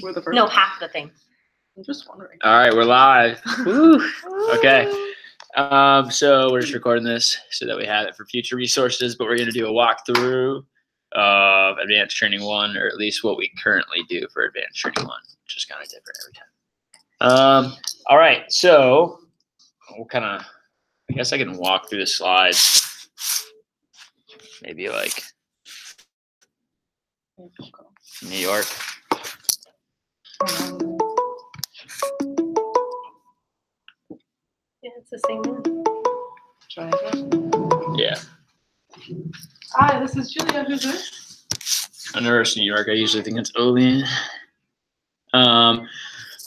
We're the first. No, half the thing. I'm just wondering. All right, we're live. Woo. Okay. So we're just recording this so that we have it for future resources, but we're going to do a walkthrough of Advanced Training 1, or at least what we currently do for Advanced Training 1, which is kind of different every time. All right, so we'll kind of, I guess I can walk through the slides. Maybe like New York. Yeah, it's the same one. Yeah. Hi, this is Julia. Who's this? I never New York. I usually think it's Olean. All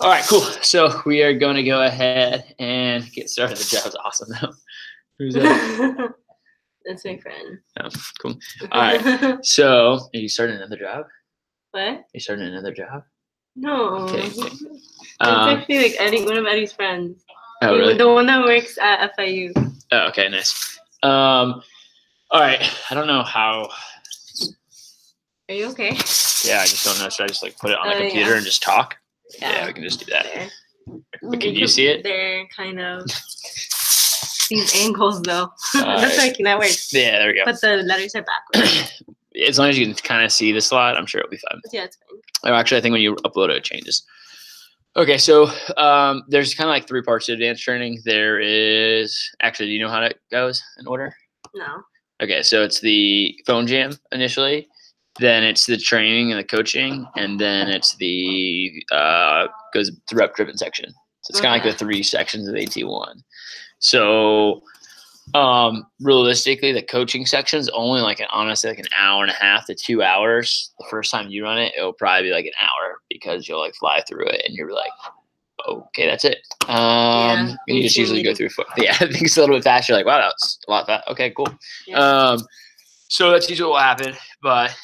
right, cool. So we are going to go ahead and get started. The job's awesome, though. Who's that? That's my friend. Oh, cool. All right. So, are you starting another job? What? Are you starting another job? No. Okay. It's actually like Eddie, one of Eddie's friends. Oh, really? The one that works at FIU. Oh, okay, nice. All right. I don't know how. Are you okay? Yeah, I just don't know. Should I just like put it on the computer and just talk? Yeah, we can just do that. Can you see it? They're kind of these angles, though. That's like that works. Yeah, there we go. But the letters are backwards. As long as you can kind of see the slide, I'm sure it'll be fine. Yeah, it's fine. Oh, actually, I think when you upload it, it changes. Okay, so there's kind of like three parts to advanced training. There is actually, do you know how it goes in order? No. Okay, so it's the phone jam initially, then it's the training and the coaching, and then it's the goes the rep driven section. So it's kind of like the three sections of AT1. So realistically, the coaching section is only like honestly like an hour and a half to 2 hours. The first time you run it, it'll probably be like an hour because you'll like fly through it and you're like, okay, that's it. And you just usually go through. Yeah, I think it's a little bit faster. Like, wow, that's a lot fast. Okay, cool. Yeah. So that's usually what will happen, but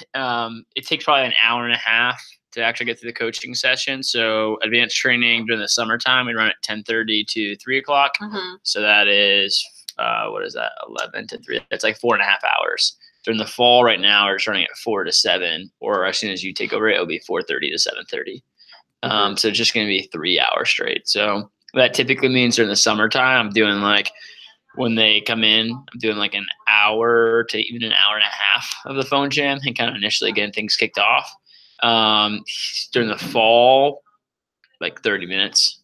it takes probably an hour and a half to actually get through the coaching session. So advanced training during the summertime, we run at 10:30 to 3 o'clock. So that is what is that? 11 to 3. That's like 4.5 hours. During the fall, right now, we're just running at 4 to 7, or as soon as you take over, it'll be 4:30 to 7:30. So it's just going to be 3 hours straight. So that typically means during the summertime, I'm doing like when they come in, I'm doing like an hour to even an hour and a half of the phone jam and kind of initially getting things kicked off. During the fall, like 30 minutes.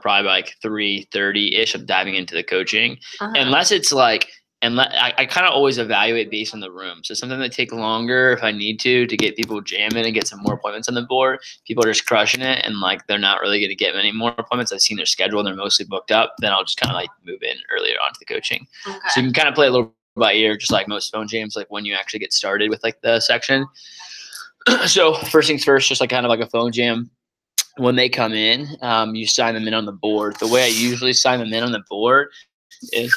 Probably like 3:30-ish of diving into the coaching. Unless it's like, I kind of always evaluate based on the room. So something that take longer if I need to get people jamming and get some more appointments on the board. People are just crushing it and like they're not really going to get many more appointments. I've seen their schedule and they're mostly booked up. Then I'll just kind of like move in earlier onto the coaching. So you can kind of play a little by ear, just like most phone jams, like when you actually get started with like the section. So first things first, just like kind of like a phone jam. When they come in, you sign them in on the board. The way I usually sign them in on the board is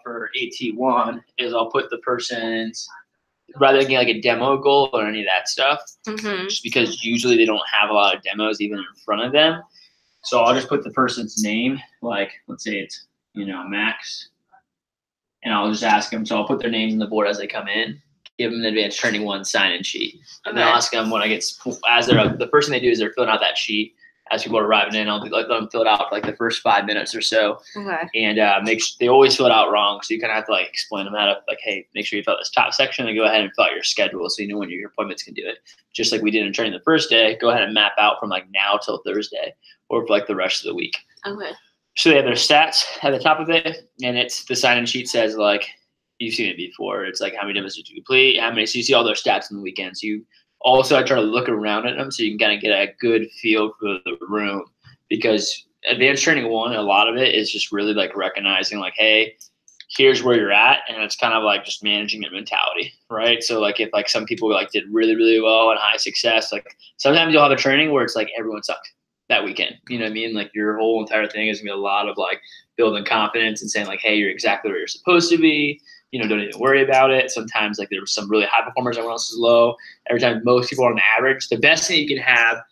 for AT1 is I'll put the person's, rather than like a demo goal or any of that stuff, just because usually they don't have a lot of demos even in front of them. So I'll just put the person's name, like let's say it's, Max, and I'll just ask them. So I'll put their names on the board as they come in. Give them an advanced training 1 sign-in sheet. And then I'll ask them when I get, as they're, the first thing they do is they're filling out that sheet. As people are arriving in, I'll let them fill it out for like the first 5 minutes or so. And they always fill it out wrong. So you kind of have to like explain them how to like, hey, make sure you fill out this top section and go ahead and fill out your schedule so you know when your appointments can do it. Just like we did in training the first day, go ahead and map out from like now till Thursday or for like the rest of the week. So they have their stats at the top of it. And it's the sign-in sheet says like, you've seen it before. It's like how many demos did you complete? How many? So you see all their stats on the weekend. So you also I try to look around at them so you can kind of get a good feel for the room, because advanced training 1, a lot of it is just really like recognizing like, hey, here's where you're at, and it's kind of like just managing your mentality, right? So like if like some people like did really really well and high success, like sometimes you'll have a training where it's like everyone sucked that weekend. You know what I mean? Like your whole entire thing is gonna be a lot of like building confidence and saying like, hey, you're exactly where you're supposed to be. Don't even worry about it. Sometimes like there's some really high performers, everyone else is low. Every time most people are on average. The best thing you can have,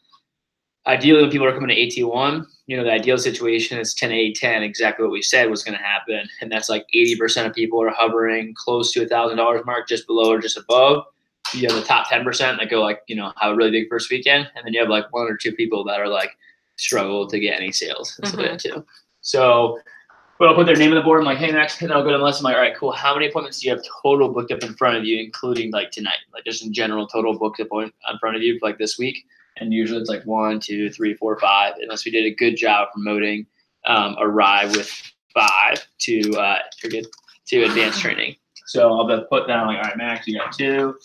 ideally when people are coming to AT1, the ideal situation is 10-8-10, exactly what we said was going to happen. And that's like 80% of people are hovering close to $1,000 mark, just below or just above. you have the top 10% that go like, have a really big first weekend. And then you have like 1 or 2 people that are like struggle to get any sales and stuff like that too. So but I'll put their name on the board. I'm like, hey, Max, and I'll go to the list. I'm like, all right, cool. How many appointments do you have total booked up in front of you, including like tonight? Like just in general, total booked up in front of you for like this week. And usually it's like 1, 2, 3, 4, 5. Unless we did a good job promoting Arrive with 5 to advanced training. So I'll put down like, all right, Max, you got 2.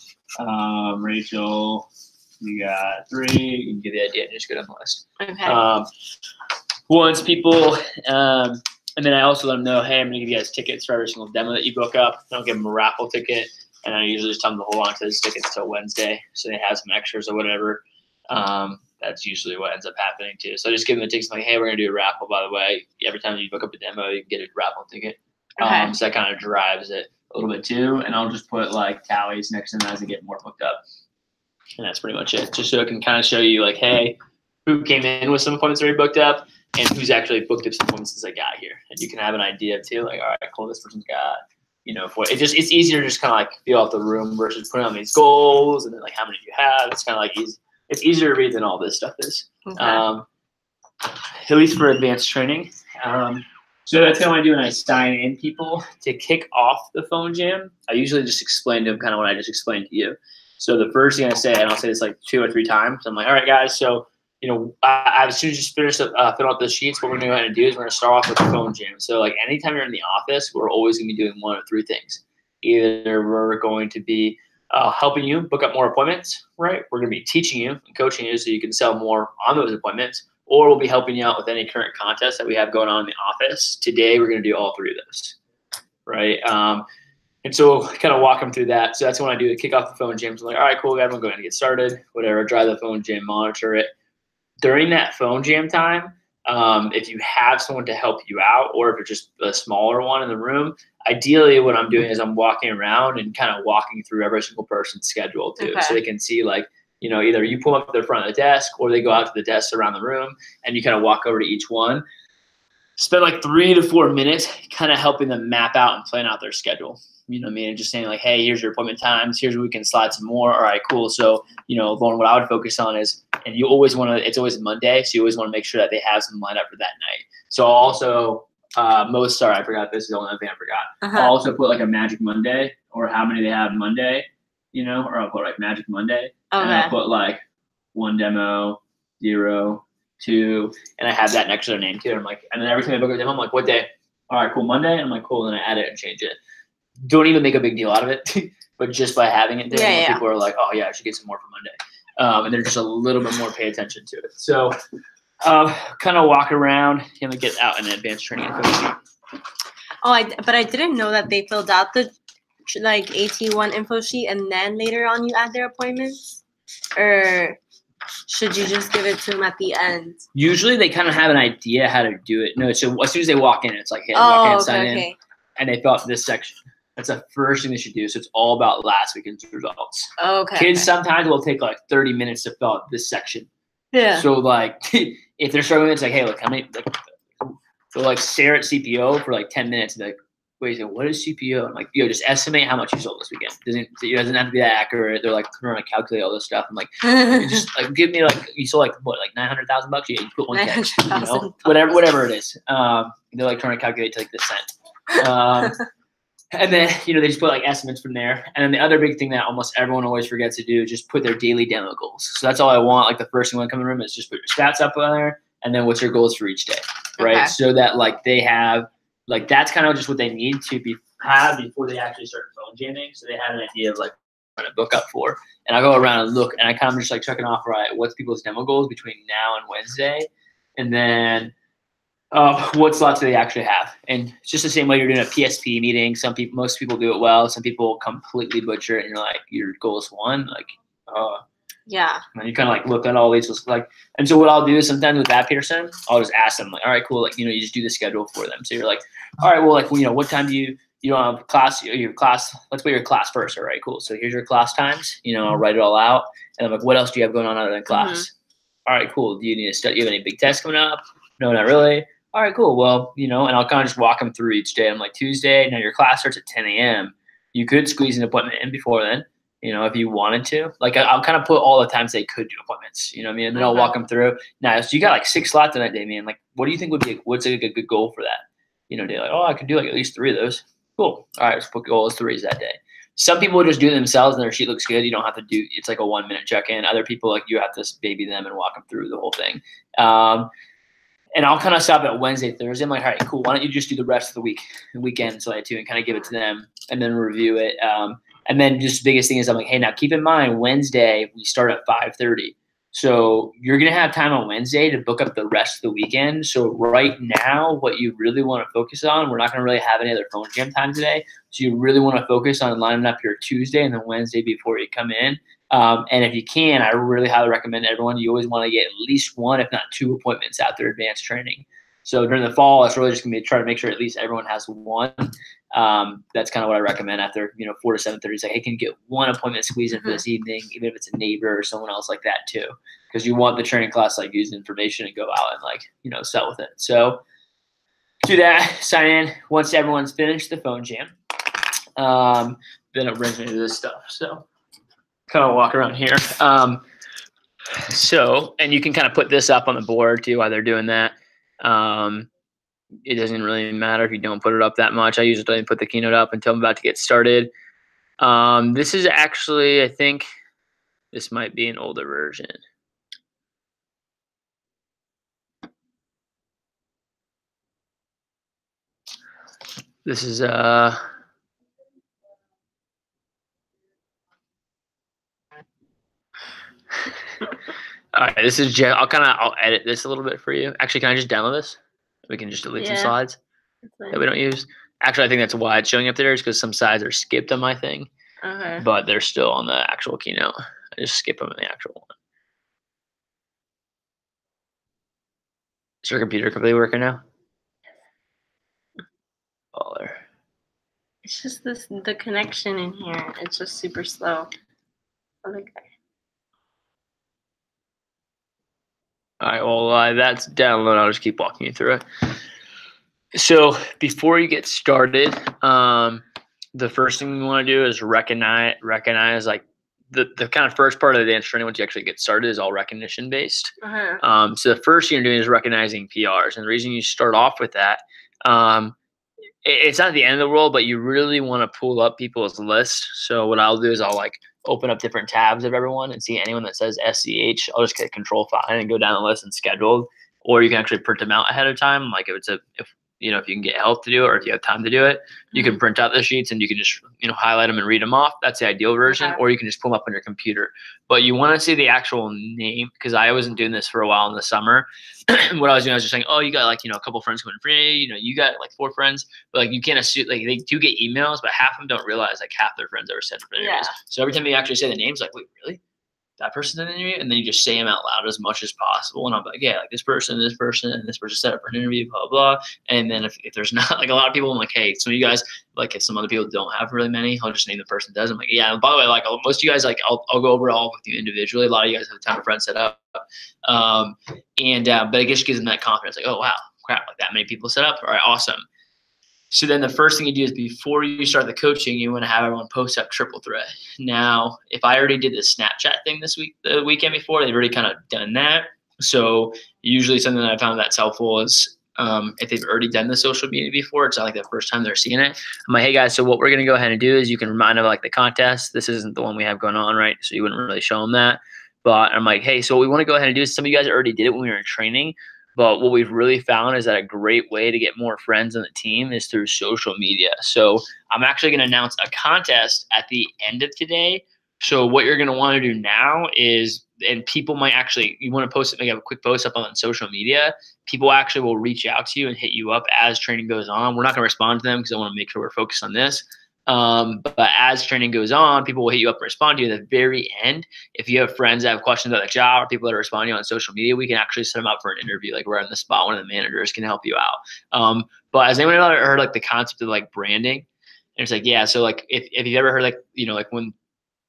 Rachel, you got 3. You can get the idea. Just go down the list. Okay. Once people. And then I also let them know, hey, I'm going to give you guys tickets for every single demo that you book up. I don't give them a raffle ticket. And I usually just tell them to hold on to those tickets until Wednesday so they have some extras or whatever. That's usually what ends up happening too. So I just give them the tickets. I'm like, hey, we're going to do a raffle, by the way. Every time you book up a demo, you can get a raffle ticket. Okay. So that kind of drives it a little bit too. And I'll just put like tallies next to them as they get more booked up. And that's pretty much it. Just so it can kind of show you like, hey, who came in with some appointments already booked up and who's actually booked up some appointments since I got here. And you can have an idea too, like, all right, cool, this person's got, it's easier to just kind of like feel out the room versus putting on these goals and then like how many do you have. It's kind of like easy. It's easier to read than all this stuff is. Okay. At least for advanced training. So that's kind of what I do when I sign in people to kick off the phone jam. I usually just explain to them kind of what I just explained to you. So the first thing I say, and I'll say this like 2 or 3 times, I'm like, all right, guys, so as soon as you finish fill out the sheets, what we're going to go ahead and do is we're going to start off with the phone jam. So like anytime you're in the office, we're always going to be doing 1 or 3 things. Either we're going to be helping you book up more appointments, right? We're going to be teaching you and coaching you so you can sell more on those appointments, or we'll be helping you out with any current contests that we have going on in the office. Today, we're going to do all 3 of those, right? And so kind of walk them through that. So that's when I do the kick off the phone jams. I'm like, all right, cool, everyone go ahead and get started, whatever, drive the phone jam, monitor it. During that phone jam time, if you have someone to help you out, or if it's just a smaller one in the room, ideally what I'm doing is I'm walking around and kind of walking through every single person's schedule too. Okay. So they can see like, either you pull up to the front of the desk or they go out to the desks around the room and you kind of walk over to each one. Spend like 3 to 4 minutes kind of helping them map out and plan out their schedule. You know what I mean? And just saying like, hey, here's your appointment times. Here's where we can slide some more. All right, cool. So, Lauren, what I would focus on is, and you always want to, it's always Monday. So you always want to make sure that they have some lined up for that night. So I'll also, I forgot this is the only thing I forgot. I'll also put like a Magic Monday or how many they have Monday, or I'll put like Magic Monday. Okay. And I'll put like 1 demo, 0, 2, and I have that next to their name too. I'm like, and then every time I book a demo, I'm like, what day? All right, cool, Monday. And I'm like, cool. And then I add it and change it. Don't even make a big deal out of it, but just by having it there, people are like, oh yeah, I should get some more for Monday. And they're just a little bit more pay attention to it. So kind of walk around and get out in advanced training. But I didn't know that they filled out the like AT1 info sheet and then later on you add their appointments, or should you just give it to them at the end? Usually they kind of have an idea how to do it. No, so as soon as they walk in, it's like, hey, walk in, sign in, and they fill out this section. That's the first thing they should do. So it's all about last weekend's results. Okay. Kids sometimes will take like 30 minutes to fill out this section. Yeah. So like if they're struggling, it's like, hey, look, how many? They'll like stare at CPO for like 10 minutes and be like, wait, so what is CPO? I'm like, just estimate how much you sold this weekend. It doesn't have to be that accurate. They're like trying to calculate all this stuff. I'm like, just like give me like you sold like what, like $900,000? Yeah, you put 1 catch, whatever it is. They're like trying to calculate to like the cent. And then, they just put like estimates from there. And then the other big thing that almost everyone always forgets to do is just put their daily demo goals. So that's all I want. Like the first thing when I come in the room is just put your stats up on there and then what's your goals for each day, right? Okay. So that like they have, like that's kind of just what they need to have before they actually start phone jamming. So they have an idea of like what to book up for. And I go around and look and I kind of just like checking off, right, what's people's demo goals between now and Wednesday. And then what slots do they actually have? And it's just the same way you're doing a PSP meeting. Most people do it well. Some people completely butcher it, and you're like, your goal is 1, like, yeah. And you kind of like look at all these, like, and so what I'll do is sometimes with that person, I'll just ask them like, all right, cool, like, you just do the schedule for them. So you're like, all right, well, like, what time do you don't have class? Your class. Let's put your class first. All right, cool. So here's your class times. I'll write it all out, and I'm like, what else do you have going on other than class? Mm-hmm. All right, cool. Do you need to study? You have any big tests coming up? No, not really. All right, cool. Well, and I'll kind of just walk them through each day. I'm like, Tuesday, now your class starts at 10 a.m. You could squeeze an appointment in before then. if you wanted to. Like I'll kind of put all the times they could do appointments. You know what I mean? And then I'll walk them through. Now, so you got like 6 slots in that day, man. Like, what do you think would be what's like a good goal for that? Day like, oh, I could do like at least 3 of those. Cool. All right, let's put goal as 3s that day. Some people will just do it themselves and their sheet looks good. You don't have to do it's like a 1-minute check-in. Other people like you have to baby them and walk them through the whole thing. And I'll kind of stop at Wednesday, Thursday. I'm like, all right, cool. Why don't you just do the rest of the weekend, so I too, and kind of give it to them and then review it. And then just the biggest thing is I'm like, hey, now keep in mind Wednesday we start at 5:30. So you're gonna have time on Wednesday to book up the rest of the weekend. So right now, what you really want to focus on, we're not gonna really have any other phone jam time today. So you really want to focus on lining up your Tuesday and then Wednesday before you come in. And if you can, I really highly recommend everyone, you always want to get at least 1, if not 2 appointments out there advanced training. So during the fall, it's really just going to be try to make sure at least everyone has 1. That's kind of what I recommend after, 4 to 7:30. It's like, hey, can you get 1 appointment squeezed in for this evening, even if it's a neighbor or someone else like that too, because you want the training class like use the information and go out and like, sell with it. So do that, sign in once everyone's finished the phone jam. Then it brings me to this stuff. So kind of walk around here. And you can kind of put this up on the board too while they're doing that. It doesn't really matter if you don't put it up that much. I usually don't put the keynote up until I'm about to get started. This is actually, I think this might be an older version. This is all right, this is I'll edit this a little bit for you. Actually, can I just download this? We can just delete some slides that we don't use. Actually, I think that's why it's showing up there is because some slides are skipped on my thing. Okay. But they're still on the actual keynote. I just skip them in the actual one. Is your computer completely working now? Oh, there. It's just the connection in here. It's just super slow. Okay. All right, well, that's download. I'll just keep walking you through it. So before you get started, the first thing you want to do is recognize like the kind of first part of the dance training once you actually get started is all recognition based. So the first thing you're doing is recognizing PRs. And the reason you start off with that, it's not the end of the world, but you really want to pull up people's list. So what I'll do is I'll like open up different tabs of everyone and see anyone that says SCH. I'll just get Control and go down the list and scheduled. Or you can actually print them out ahead of time. Like if you can get help to do it or if you have time to do it, you can print out the sheets and you can just, highlight them and read them off. That's the ideal version. Or you can just pull them up on your computer. But you want to see the actual name because I wasn't doing this for a while in the summer. What I was doing, I was just saying, oh, you got like, a couple friends coming free, you got like 4 friends, but like you can't assume, like they do get emails, but half of them don't realize like half their friends ever sent for interviews. So every time you actually say the names, like, wait, really? That person's in an interview? And then you just say them out loud as much as possible. And I'm like, yeah, like this person, and this person set up for an interview, blah, blah. And then if there's not like a lot of people, I'm like, hey, some of you guys, like if some other people don't have really many, I'll just name the person that does. I'm like, yeah, and by the way, like most of you guys, like I'll go over all with you individually. A lot of you guys have a ton of friends set up. But I guess it gives them that confidence. Like, oh, wow, crap, like that many people set up. All right, awesome. So then the first thing you do is before you start the coaching, you want to have everyone post up triple threat. Now, if I already did the Snapchat thing the weekend before, they've already kind of done that. So usually something that I found that's helpful is if they've already done the social media before, it's not like the first time they're seeing it. I'm like, hey guys, so what we're going to go ahead and do is you can remind them of like the contest. This isn't the one we have going on, right? So you wouldn't really show them that. But I'm like, hey, so what we want to go ahead and do is some of you guys already did it when we were in training. But what we've really found is that a great way to get more friends on the team is through social media. So I'm actually going to announce a contest at the end of today. So what you're going to want to do now is, and people might actually, you want to post it, make a quick post up on social media. People actually will reach out to you and hit you up as training goes on. We're not going to respond to them because I want to make sure we're focused on this. But as training goes on, people will hit you up and respond to you at the very end. If you have friends that have questions about the job or people that are responding to you on social media, we can actually set them up for an interview. Like we're on the spot, one of the managers can help you out. But has anyone ever heard like the concept of like branding? And it's like, yeah. So like if you've ever heard like, like when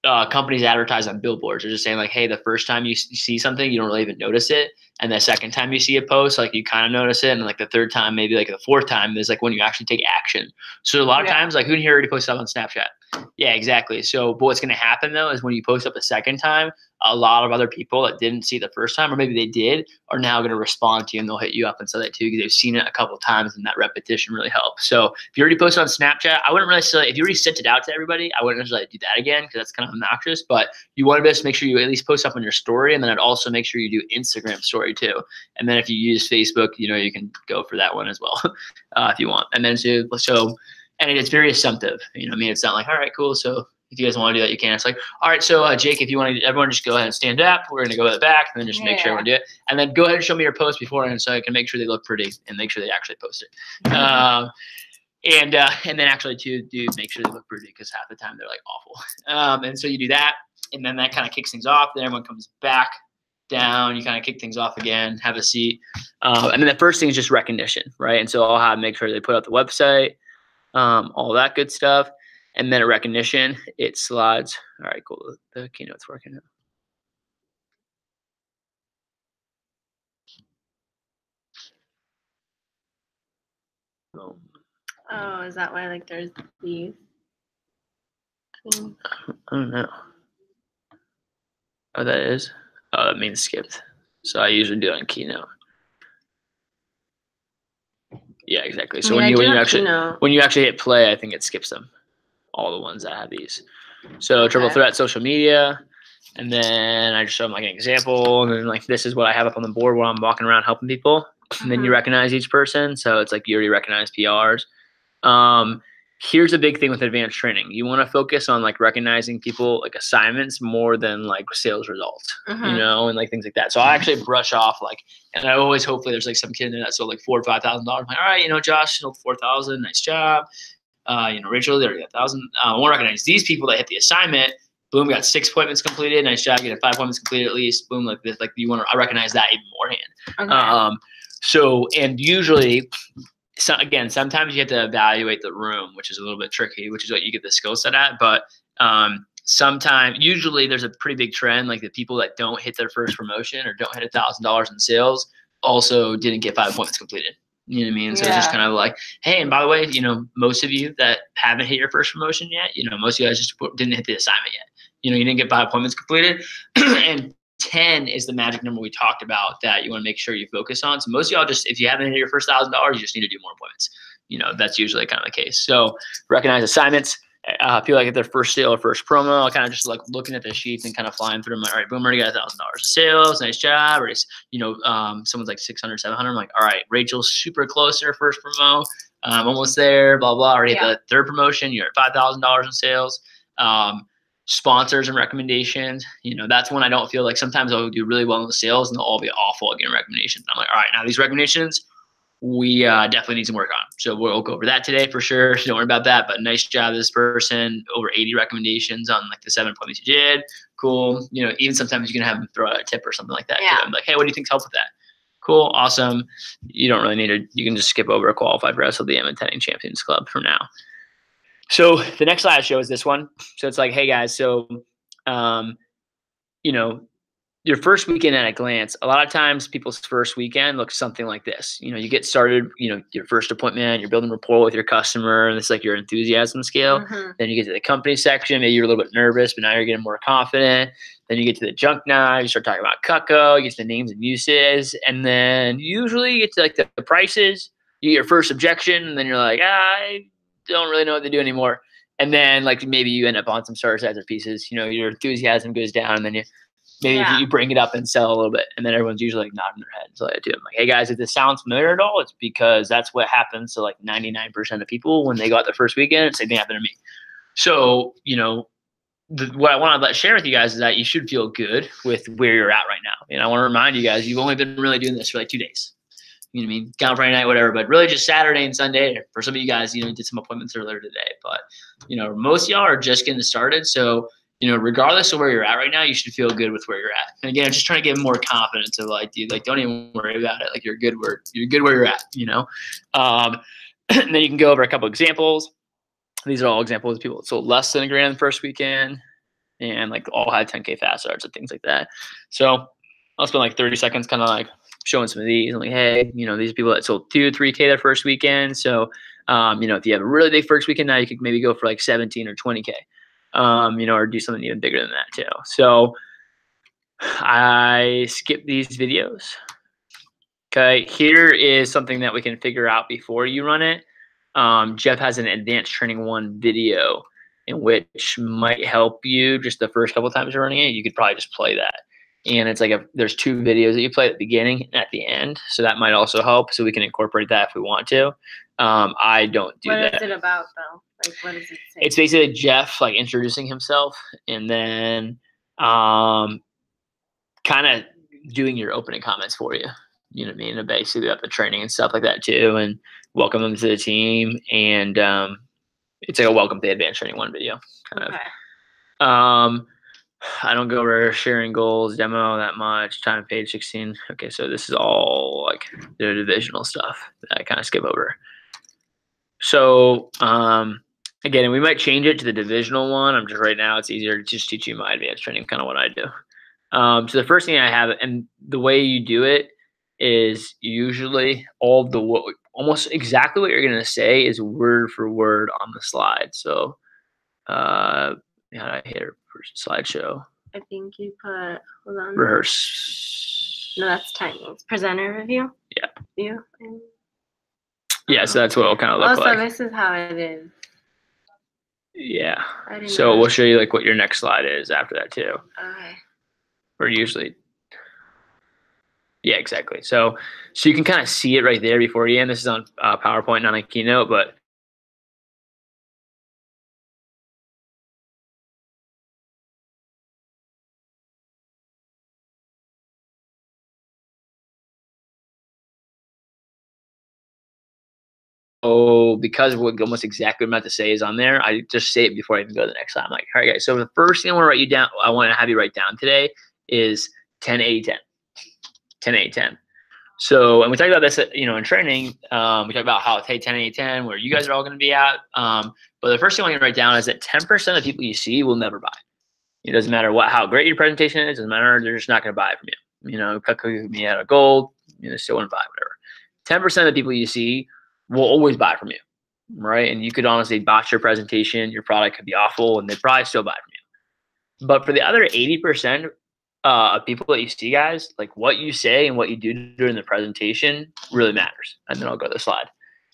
companies advertise on billboards. They're just saying like, hey, the first time you see something, you don't really even notice it. And the second time you see a post, like you kind of notice it. And like the third time, maybe like the fourth time is like when you actually take action. So a lot of times, like who in here already posted up on Snapchat? Yeah, exactly. So, but what's going to happen though is when you post up a second time, a lot of other people that didn't see the first time, or maybe they did, are now going to respond to you and they'll hit you up and say that too because they've seen it a couple of times and that repetition really helps. So if you already posted on Snapchat, I wouldn't really say, if you already sent it out to everybody, I wouldn't necessarily do that again because that's kind of obnoxious, but you want to just make sure you at least post up on your story, and then I'd also make sure you do Instagram story too. And then if you use Facebook, you can go for that one as well if you want. And then and it's very assumptive. I mean, it's not like, all right, cool. So if you guys want to do that, you can. It's like, all right, so Jake, if you want to, everyone just go ahead and stand up. We're going to go to the back and then just make sure everyone do it. And then go ahead and show me your post beforehand so I can make sure they look pretty and make sure they actually post it. And then actually too, do make sure they look pretty because half the time they're like awful. And so you do that, and then that kind of kicks things off. Then everyone comes back down. You kind of kick things off again, have a seat. And then the first thing is just recognition, right? And so I'll make sure they put out the website, all that good stuff. And then a recognition, it slides. All right, cool. The keynote's working now. Oh, is that why like there's these? I don't know. Oh, that is? Oh, that means skipped. So I usually do it on Keynote. Yeah, exactly. So when you actually hit play, I think it skips them. All the ones that have these. So triple threat social media. And then I just show them like an example. And then like this is what I have up on the board while I'm walking around helping people. And then you recognize each person. So it's like you already recognize PRs. Here's a big thing with advanced training. You want to focus on like recognizing people like assignments more than like sales results, and like things like that. So I actually brush off and I always, hopefully there's like some kid in there that sold like $4,000 or $5,000. I'm like, all right, Josh sold 4,000, nice job. Rachel, they already got 1,000. I want to recognize these people that hit the assignment. Boom, got 6 appointments completed. Nice job, getting 5 appointments completed at least. Boom, like this. Like I recognize that even beforehand. Okay. And usually. So again, sometimes you have to evaluate the room, which is a little bit tricky, which is what you get the skill set at. But usually there's a pretty big trend, like the people that don't hit their first promotion or don't hit $1,000 in sales also didn't get 5 appointments completed. You know what I mean? So it's just kind of like, hey, and by the way, most of you that haven't hit your first promotion yet, most of you guys just didn't hit the assignment yet. You didn't get 5 appointments completed. And 10 is the magic number we talked about that you want to make sure you focus on. So most of y'all if you haven't hit your first $1,000, you just need to do more appointments. That's usually kind of the case. So recognize assignments. People that get their first sale or first promo, I kind of just like looking at the sheets and kind of flying through them. Like, all right, boom, already got $1,000 of sales. Nice job. Or someone's like 600, 700. I'm like, all right, Rachel's super close to her first promo. Almost there, blah, blah. Already hit the third promotion. You're at $5,000 in sales. Sponsors and recommendations, that's when I don't feel like sometimes I'll do really well in the sales and they'll all be awful at getting recommendations. I'm like, all right, now these recommendations, we definitely need some work on. So we'll go over that today for sure. Don't worry about that. But nice job, this person. Over 80 recommendations on like the 7 appointments you did. Cool. Even sometimes you can have them throw out a tip or something like that. Yeah. I'm like, hey, what do you think's help with that? Cool. Awesome. You don't really need to. You can just skip over a qualified wrestle the M10 Champions Club for now. So the next slide I show is this one. So it's like, hey guys, so, your first weekend at a glance, a lot of times people's first weekend looks something like this. You get started, your first appointment, you're building rapport with your customer, and it's like your enthusiasm scale. Then you get to the company section, maybe you're a little bit nervous, but now you're getting more confident. Then you get to the junk knife, you start talking about Cutco, you get to the names and uses, and then usually you get to like the prices, you get your first objection, and then you're like, I don't really know what to do anymore. And then like maybe you end up on some starter sets or pieces, your enthusiasm goes down, and then you bring it up and sell a little bit, and then everyone's usually like nodding their head. So I do. I'm like, hey guys, if this sounds familiar at all, it's because that's what happens to like 99% of people when they got their first weekend. It's the same thing happened to me. So, what I want to share with you guys is that you should feel good with where you're at right now. And I want to remind you guys, you've only been really doing this for like 2 days. You know what I mean? Count Friday night, whatever, but really just Saturday and Sunday. For some of you guys, did some appointments earlier today, but most of y'all are just getting started. So, regardless of where you're at right now, you should feel good with where you're at. And again, I'm just trying to give more confidence of like, dude, like, don't even worry about it. Like you're good where you're at, and then you can go over a couple examples. These are all examples of people that sold less than $1,000 the first weekend. and like all had 10K fast starts and things like that. So I'll spend like 30 seconds kind of like showing some of these and like, hey, you know, these are people that sold 2 or 3K their first weekend. So, you know, if you have a really big first weekend now, you could maybe go for like 17 or 20K, you know, or do something even bigger than that too. So I skip these videos. Okay, here is something that we can figure out before you run it. Jeff has an advanced training 1 video in which might help you just the first couple times you're running it. You could probably just play that. And it's like there's 2 videos that you play at the beginning and at the end. So that might also help. So we can incorporate that if we want to. I don't do that. What is it about though? Like what does it say? It's basically Jeff like introducing himself and then kind of doing your opening comments for you. You know what I mean? And basically about the training and stuff like that too, and welcome them to the team. And it's like a welcome to advanced training 1 video kind of. I don't go over sharing goals, demo that much, time page 16. Okay, so this is all like the divisional stuff that I kind of skip over. So again, we might change it to the divisional one. I'm just right now it's easier to just teach you my advanced training, kind of what I do. So the first thing I have, and the way you do it is usually almost exactly what you're going to say is word for word on the slide. So how did I hit a slideshow? I think you put, hold on. Rehearse. No, that's tiny. It's presenter review. Yeah. View. Yeah, so that's what it'll kind of look like. So this is how it is. Yeah. So we'll show you like what your next slide is after that too. Okay. Or usually. Yeah, exactly. So you can kind of see it right there before you end. This is on PowerPoint, not on Keynote, but because what almost exactly what I'm about to say is on there, I just say it before I even go to the next slide. I'm like, all right, guys. So the first thing I want to have you write down today is 10, 80, 10. 10, 80, 10. So, and we talked about this, you know, in training, we talked about how, hey, 10, 80, 10, where you guys are all going to be at. But the first thing I want you to write down is that 10% of people you see will never buy. It doesn't matter how great your presentation is. It doesn't matter. They're just not going to buy it from you. You know, cut me out of gold, you know, still wouldn't buy, whatever. 10% of the people you see will always buy from you, right? And you could honestly botch your presentation. Your product could be awful, and they'd probably still buy from you. But for the other 80% of people that you see, guys, like what you say and what you do during the presentation really matters. And then I'll go to the slide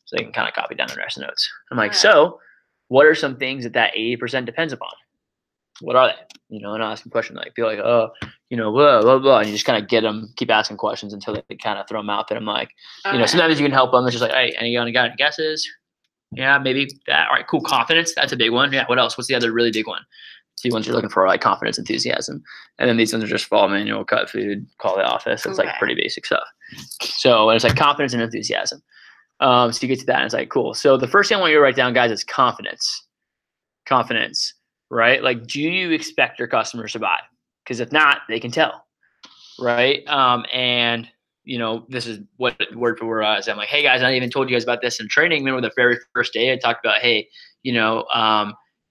so they can kind of copy down the rest of the notes. I'm like, so what are some things that 80% depends upon? What are they? You know, and I'll ask them questions like, feel like, oh, you know, blah, blah, blah. And you just kind of get them, keep asking questions until they kind of throw them out there. I'm like, you know, sometimes you can help them. It's just like, hey, any guesses? Yeah, maybe that. All right, cool. Confidence. That's a big one. Yeah. What else? What's the other really big one? See, ones you're looking for like confidence, enthusiasm. And then these ones are just follow manual, cut food, call the office. It's like pretty basic stuff. So it's like confidence and enthusiasm. So you get to that and it's like, cool. So the first thing I want you to write down, guys, is confidence. Confidence, right? Like, do you expect your customers to buy? Because if not, they can tell, right? And you know, this is what word for word is. I'm like, hey guys, I even told you guys about this in training. Remember the very first day I talked about, hey, you know,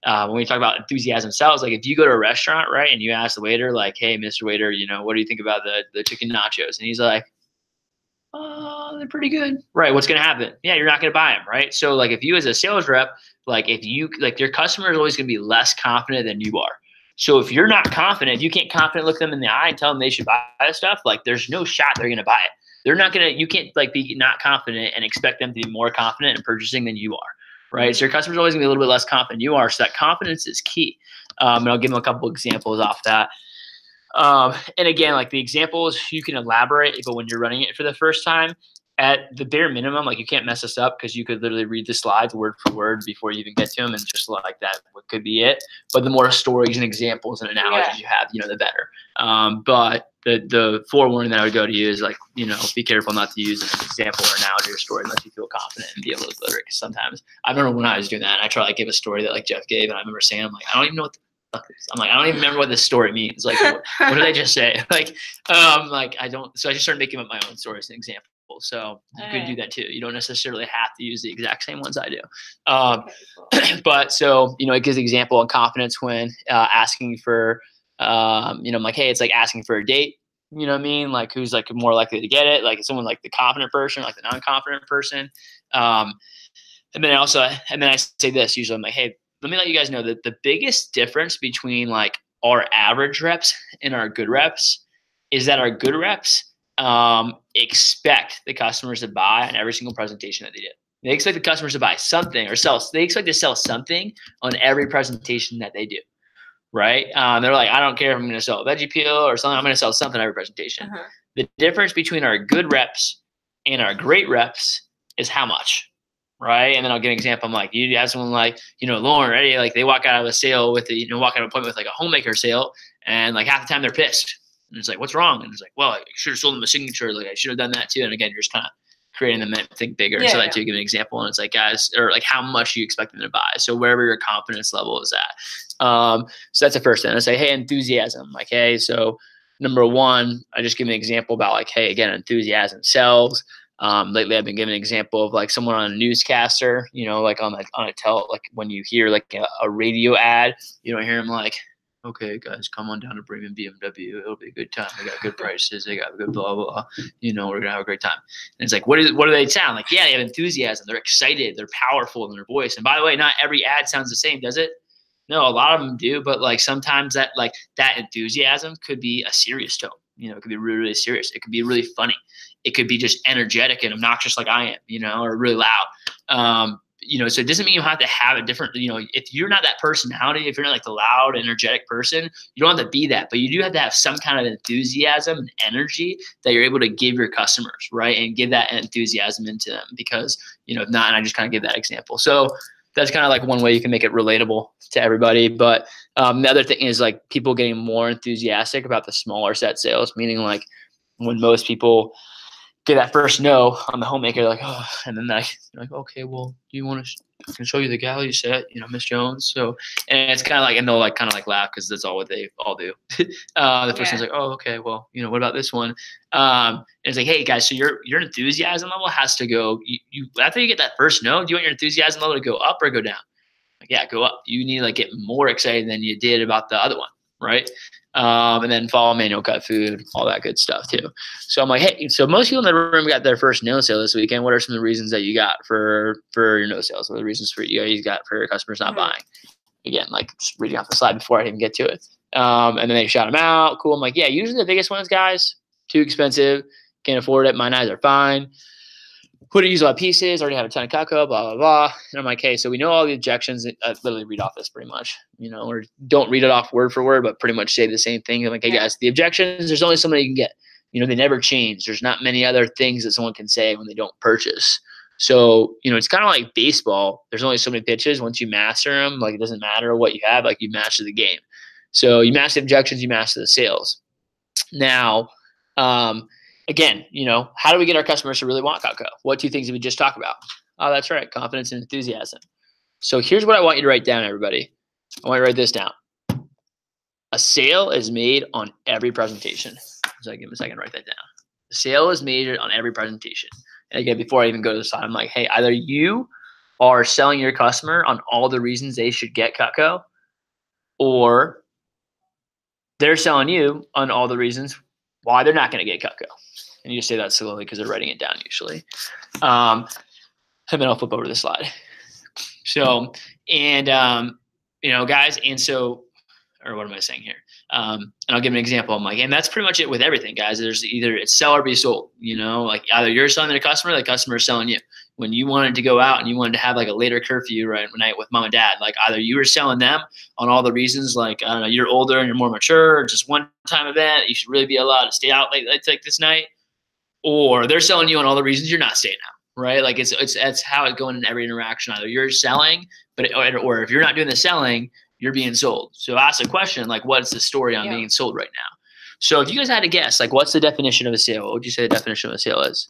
when we talk about enthusiasm sales, like if you go to a restaurant, right, and you ask the waiter, like, hey, Mr. Waiter, you know, what do you think about the chicken nachos? And he's like, oh, they're pretty good. Right. What's going to happen? Yeah, you're not going to buy them. Right. So like if you as a sales rep, like if you like your customer is always going to be less confident than you are. So if you're not confident, you can't confidently look them in the eye and tell them they should buy stuff. Like there's no shot they're going to buy it. They're not going to, you can't like be not confident and expect them to be more confident in purchasing than you are. Right. So your customer's always gonna be a little bit less confident than you are. So that confidence is key. And I'll give them a couple examples off that. And again, like the examples you can elaborate, but when you're running it for the first time, at the bare minimum, like you can't mess this up because you could literally read the slides word for word before you even get to them, and just like that what could be it. But the more stories and examples and analogies you have, you know, the better. But the forewarning that I would go to you is like, you know, be careful not to use an example or analogy or story unless you feel confident and be able to deliver it. Because sometimes I remember when I was doing that, and I try to like give a story that like Jeff gave, and I remember saying, I'm like, I don't even know what the fuck this is. I'm like, I don't even remember what this story means. Like, what did I just say? Like I don't. So I just started making up my own stories and examples. So you could do Alright. that too. You don't necessarily have to use the exact same ones I do. Okay, cool. But so, it gives an example on confidence when asking for, I'm like, hey, it's like asking for a date. You know what I mean? Like who's like more likely to get it? Like someone like the confident person, like the non-confident person. Um, and then I say this usually. I'm like, hey, let me let you guys know that the biggest difference between like our average reps and our good reps is that our good reps expect the customers to buy on every single presentation that they do. They expect the customers to buy something or sell. They expect to sell something on every presentation that they do. Right? They're like, I don't care if I'm going to sell a veggie peel or something. I'm going to sell something every presentation. Uh-huh. The difference between our good reps and our great reps is how much. Right. And then I'll give an example. I'm like, you have someone like, Lauren, ready? Like they walk out of a sale with walk out of an appointment with like a homemaker sale. And like half the time they're pissed. And it's like, what's wrong? And it's like, well, I should have sold them a signature. Like I should have done that too. And again, you're just kind of creating them to think bigger. Yeah, So yeah. that too, give an example. And it's like, guys, or like how much you expect them to buy. So wherever your confidence level is at. So that's the first thing. I say, hey, enthusiasm. Like, hey, so number one, I just give an example about like, hey, again, enthusiasm sells. Lately I've been giving an example of like someone on a newscaster, like on like when you hear like a radio ad, you don't hear them like, okay, guys, come on down to Bremen BMW. It'll be a good time. They got good prices. They got good blah, blah, blah. We're going to have a great time. And it's like, what do they sound like? Yeah, they have enthusiasm. They're excited. They're powerful in their voice. And by the way, not every ad sounds the same, does it? No, a lot of them do. But like sometimes that enthusiasm could be a serious tone. It could be really, really serious. It could be really funny. It could be just energetic and obnoxious like I am, or really loud. So it doesn't mean you have to have a different, if you're not that personality, if you're not like the loud, energetic person, you don't have to be that, but you do have to have some kind of enthusiasm and energy that you're able to give your customers, right? And give that enthusiasm into them because, if not, and I just kind of give that example. So that's kind of like one way you can make it relatable to everybody. But the other thing is like people getting more enthusiastic about the smaller set sales, meaning like when most people get that first no on the homemaker, like, oh, and then they're like, okay, well, do you want to? I can show you the gallery set, Miss Jones. So, and it's kind of like, and they'll like kind of like laugh because that's all what they all do. The person's like, oh, okay, well, what about this one? And it's like, hey guys, so your enthusiasm level has to go. You after you get that first no, do you want your enthusiasm level to go up or go down? Like, yeah, go up. You need to like get more excited than you did about the other one, right? And then follow manual cut food, all that good stuff too. So I'm like, hey, so most people in the room got their first no sale this weekend. What are some of the reasons that you got for your no sales? What are the reasons for you got for your customers not buying? Again, like just reading off the slide before I even get to it. And then they shout them out. Cool. I'm like, yeah, usually the biggest ones, guys, too expensive, can't afford it. My eyes are fine. Wouldn't use a lot of pieces, already have a ton of cocoa, blah, blah, blah. And I'm like, hey, so we know all the objections. I literally read off this pretty much, or don't read it off word for word, but pretty much say the same thing. I'm like, hey, guys, the objections, there's only so many you can get. They never change. There's not many other things that someone can say when they don't purchase. So, it's kind of like baseball. There's only so many pitches. Once you master them, like it doesn't matter what you have, like you master the game. So you master the objections, you master the sales. Now, again, how do we get our customers to really want cocoa? What two things did we just talk about? Oh, that's right. Confidence and enthusiasm. So here's what I want you to write down, everybody. I want you to write this down. A sale is made on every presentation. So give me a second to write that down. The sale is made on every presentation. And again, before I even go to the slide, I'm like, hey, either you are selling your customer on all the reasons they should get cocoa, or they're selling you on all the reasons why they're not going to get cocoa. And you just say that slowly because they're writing it down usually. And then I'll flip over to the slide. So, and, guys, and so, or what am I saying here? And I'll give an example. I'm like, and that's pretty much it with everything, guys. There's either it's sell or be sold, like either you're selling the customer is selling you. When you wanted to go out and you wanted to have like a later curfew, right, night with mom and dad, like either you were selling them on all the reasons, like, I don't know, you're older and you're more mature, or just one time event, you should really be allowed to stay out late like this night, or they're selling you on all the reasons you're not staying out, right? Like it's how it's going in every interaction. Either you're selling, or if you're not doing the selling, you're being sold. So ask a question like, what's the story on being sold right now? So if you guys had to guess, like, what's the definition of a sale? What would you say the definition of a sale is?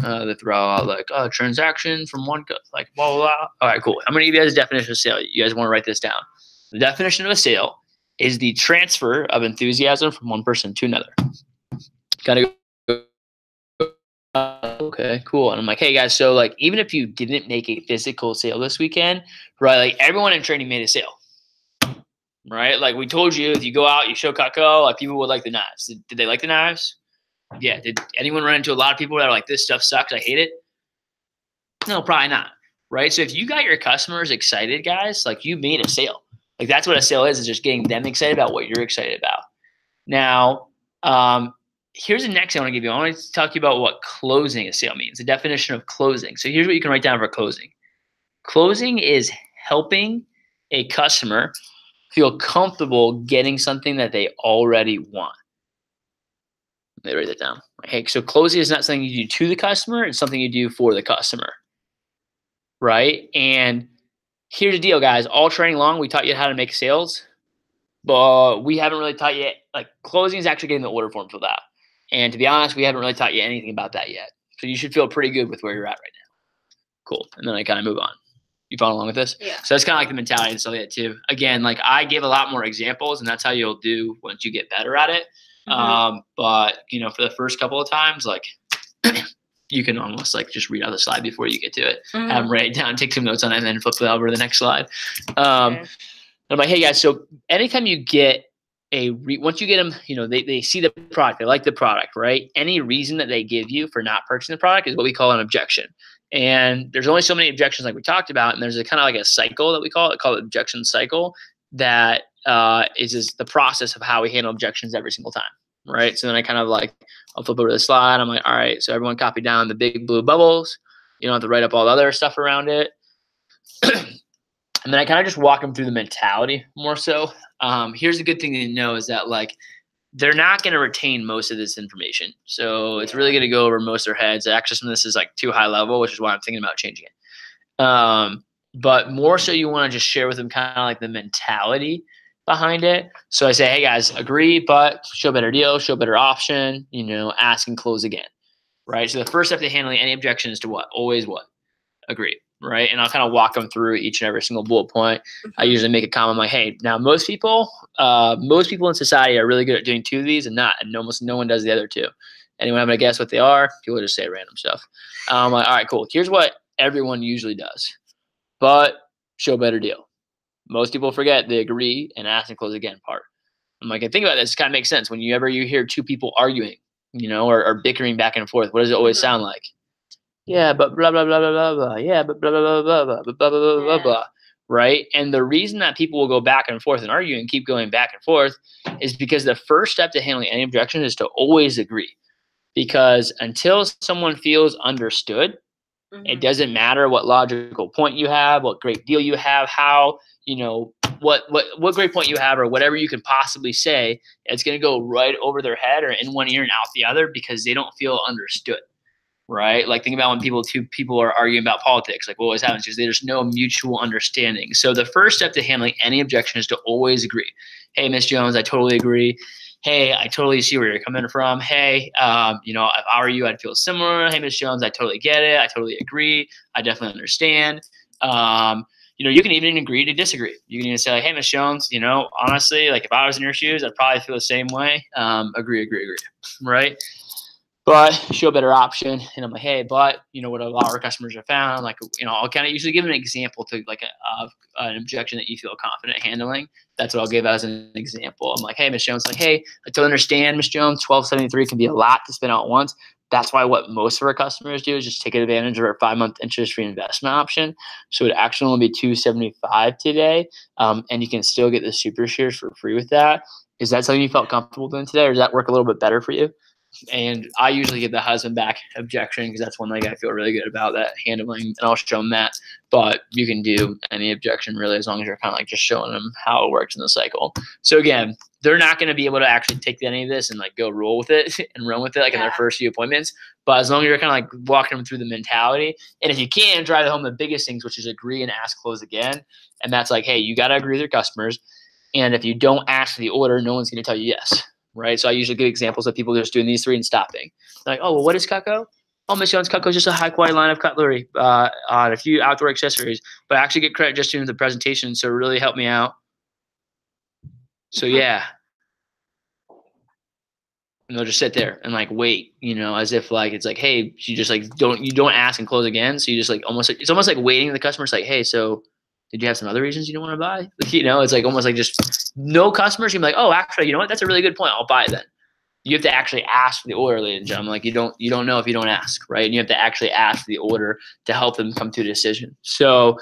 They throw out like transaction from one, like blah, blah, blah. All right, cool. I'm going to give you guys a definition of sale. You guys want to write this down. The definition of a sale is the transfer of enthusiasm from one person to another. Got to Okay, cool. And I'm like, hey guys, so like even if you didn't make a physical sale this weekend, right? Like everyone in training made a sale, right? Like we told you, if you go out, you show Cutco, like people would like the knives. Did they like the knives? Yeah. Did anyone run into a lot of people that are like, this stuff sucks, I hate it? No, probably not. Right. So if you got your customers excited, guys, like you made a sale. Like that's what a sale is just getting them excited about what you're excited about. Now, here's the next thing I want to give you. I want to talk to you about what closing a sale means, the definition of closing. So here's what you can write down for closing. Closing is helping a customer feel comfortable getting something that they already want. Let me write that down. Okay, so closing is not something you do to the customer, it's something you do for the customer. Right? And here's the deal, guys. All training long, we taught you how to make sales, but we haven't really taught you, like, closing is actually getting the order form filled out. And to be honest, we haven't really taught you anything about that yet. So you should feel pretty good with where you're at right now. Cool. And then I kind of move on. You follow along with this? Yeah. So that's kind of like the mentality and stuff like that too. Again, like I give a lot more examples, and that's how you'll do once you get better at it. But you know, for the first couple of times, like you can almost like just read out the slide before you get to it. Have them write it down, take some notes on it, and then flip it over to the next slide. And I'm like, hey guys, so anytime you get once you get them, you know, they see the product, they like the product, right? Any reason that they give you for not purchasing the product is what we call an objection. And there's only so many objections like we talked about, and there's a kind of like a cycle that we call it objection cycle that is just the process of how we handle objections every single time, right? So then I kind of like, I'll flip over to the slide. I'm like, all right, so everyone copy down the big blue bubbles. You don't have to write up all the other stuff around it. And then I kind of just walk them through the mentality more so. Here's the good thing to know is that like they're not going to retain most of this information. So it's really going to go over most of their heads. Actually, some of this is like too high level, which is why I'm thinking about changing it. But more so you want to just share with them kind of like the mentality behind it. So I say, hey guys, agree, but show better deal, show better option, you know, ask and close again, right? So the first step to handling any objection is to what? Always what? Agree, right? And I'll kind of walk them through each and every single bullet point. I usually make a comment like, hey, now most people in society are really good at doing two of these and almost no one does the other two. Anyone having a guess what they are? People just say random stuff. Like, all right, cool. Here's what everyone usually does, but show better deal. Most people forget the agree and ask and close again part. I'm like, I think about this, it kind of makes sense. Whenever you hear two people arguing, you know, or bickering back and forth, what does it always sound like? Yeah, but blah, blah, blah, blah, blah, blah. Yeah, but blah, blah, blah, blah, blah, blah, blah, blah, blah, blah, right? And the reason that people will go back and forth and argue and keep going back and forth is because the first step to handling any objection is to always agree. Because until someone feels understood, it doesn't matter what logical point you have, what great deal you have, how, you know, what great point you have or whatever you can possibly say, it's going to go right over their head or in one ear and out the other because they don't feel understood. Right? Like think about when two people are arguing about politics, like what always happens is there's no mutual understanding. So the first step to handling any objection is to always agree. Hey, Miss Jones, I totally agree. Hey, I totally see where you're coming from. Hey, you know, if I were you, I'd feel similar. Hey, Miss Jones, I totally get it. I totally agree. I definitely understand. You know, you can even agree to disagree. You can even say like, hey, Miss Jones, you know, honestly, like if I was in your shoes, I'd probably feel the same way. Agree. Right? But show a better option. And I'm like, hey, but you know what a lot of our customers have found, like, you know, I'll kind of usually give an example to like an objection that you feel confident handling. That's what I'll give as an example. I'm like, hey, Miss Jones, like, hey, I totally understand, Miss Jones, 1273 can be a lot to spend out at once. That's why what most of our customers do is just take advantage of our 5-month interest-free investment option. So it actually only be $275 today, and you can still get the super shares for free with that. Is that something you felt comfortable doing today, or does that work a little bit better for you? And I usually give the husband back objection because that's one thing I feel really good about that handling, and I'll show them that. But you can do any objection really as long as you're kind of like just showing them how it works in the cycle. So again, they're not going to be able to actually take any of this and like go roll with it and run with it like in their first few appointments. But as long as you're kind of like walking them through the mentality, and if you can, drive home the biggest things, which is agree and ask, close again. And that's like, hey, you got to agree with your customers. And if you don't ask for the order, no one's going to tell you yes. Right. So I usually give examples of people just doing these three and stopping. They're like, oh, well, what is Cutco? Oh, Miss Jones, Cutco is just a high quality line of cutlery, a few outdoor accessories, but I actually get credit just doing the presentation. So it really helped me out. So yeah. and they'll just sit there and like wait, as if like it's like, hey, you just like don't ask and close again. So you just like it's almost like waiting. The customer's like, hey, so did you have some other reasons you don't want to buy? It's like almost like just no customers. You're like, oh, actually, you know what? That's a really good point. I'll buy it then. You have to actually ask for the order, ladies and gentlemen. Like you don't know if you don't ask, right? And you have to actually ask for the order to help them come to a decision. So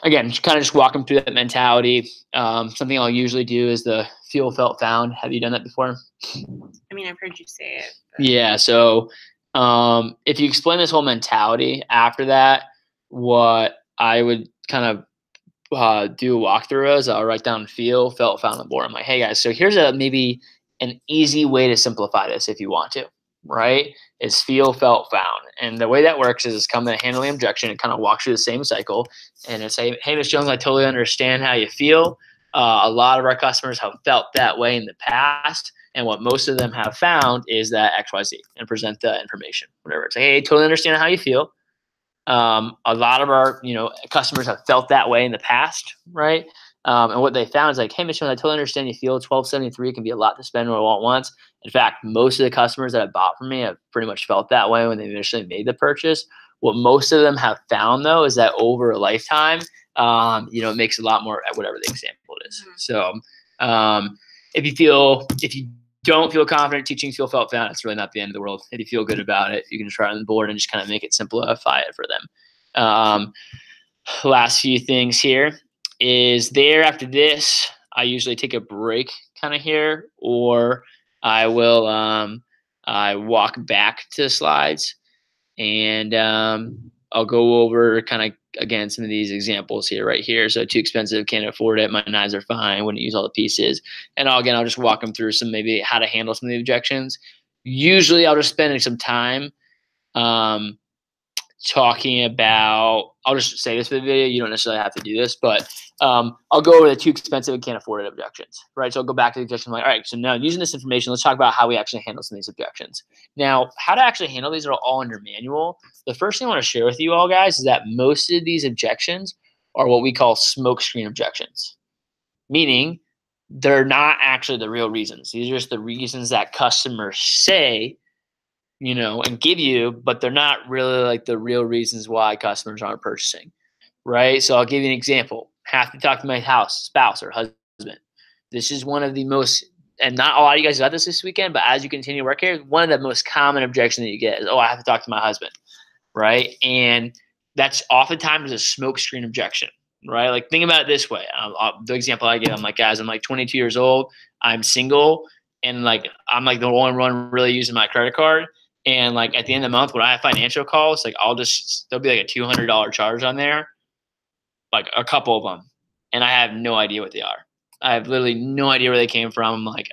again, kind of just walk them through that mentality. Something I'll usually do is the feel, felt, found. Have you done that before? I mean, I've heard you say it. Yeah. So if you explain this whole mentality after that, what I would kind of do a walkthrough is I'll write down feel, felt, found on the board. I'm like, hey guys, so here's maybe an easy way to simplify this if you want to, right? Is feel, felt, found. And the way that works is it's come to handle the objection. It kind of walks through the same cycle. And it's, hey, Ms. Jones, I totally understand how you feel. A lot of our customers have felt that way in the past. And what most of them have found is that XYZ, and present the information, whatever. It's like, hey, totally understand how you feel. A lot of our, customers have felt that way in the past, right? And what they found is like, hey, Ms. Jones, I totally understand you feel $12.73 can be a lot to spend all at once. In fact, most of the customers that have bought from me have pretty much felt that way when they initially made the purchase. What most of them have found, though, is that over a lifetime, it makes a lot more at whatever the example is. So if you don't feel confident teaching feel, felt, found, it's really not the end of the world. If you feel good about it, you can try on the board and just kind of make it simplify it for them. Last few things here is there after this, I usually take a break kind of here, or I will I walk back to the slides and I'll go over kind of, again, some of these examples here, right here. So too expensive, can't afford it. My knives are fine, wouldn't use all the pieces. And I'll just walk them through some, maybe how to handle some of the objections. Usually I'll just spend some time talking about, I'll just say this for the video. You don't necessarily have to do this, but I'll go over the too expensive and can't afford it objections, right? So I'll go back to the objection. I'm like, all right, so now using this information, let's talk about how we actually handle some of these objections. Now, how to actually handle these are all under manual. The first thing I want to share with you all guys is that most of these objections are what we call smokescreen objections, meaning they're not actually the real reasons. These are just the reasons that customers say, and give you, but they're not really like the real reasons why customers aren't purchasing, right? So I'll give you an example. Have to talk to my spouse or husband. This is one of the most, and not a lot of you guys got this weekend, but as you continue to work here, one of the most common objections that you get is, oh, I have to talk to my husband, right? And that's oftentimes a smokescreen objection, right? Like think about it this way. The example I give, I'm like, guys, I'm like 22 years old. I'm single. And like, I'm like the only one really using my credit card. And like at the end of the month, when I have financial calls, like there'll be like a $200 charge on there, like a couple of them. And I have no idea what they are. I have literally no idea where they came from. I'm like,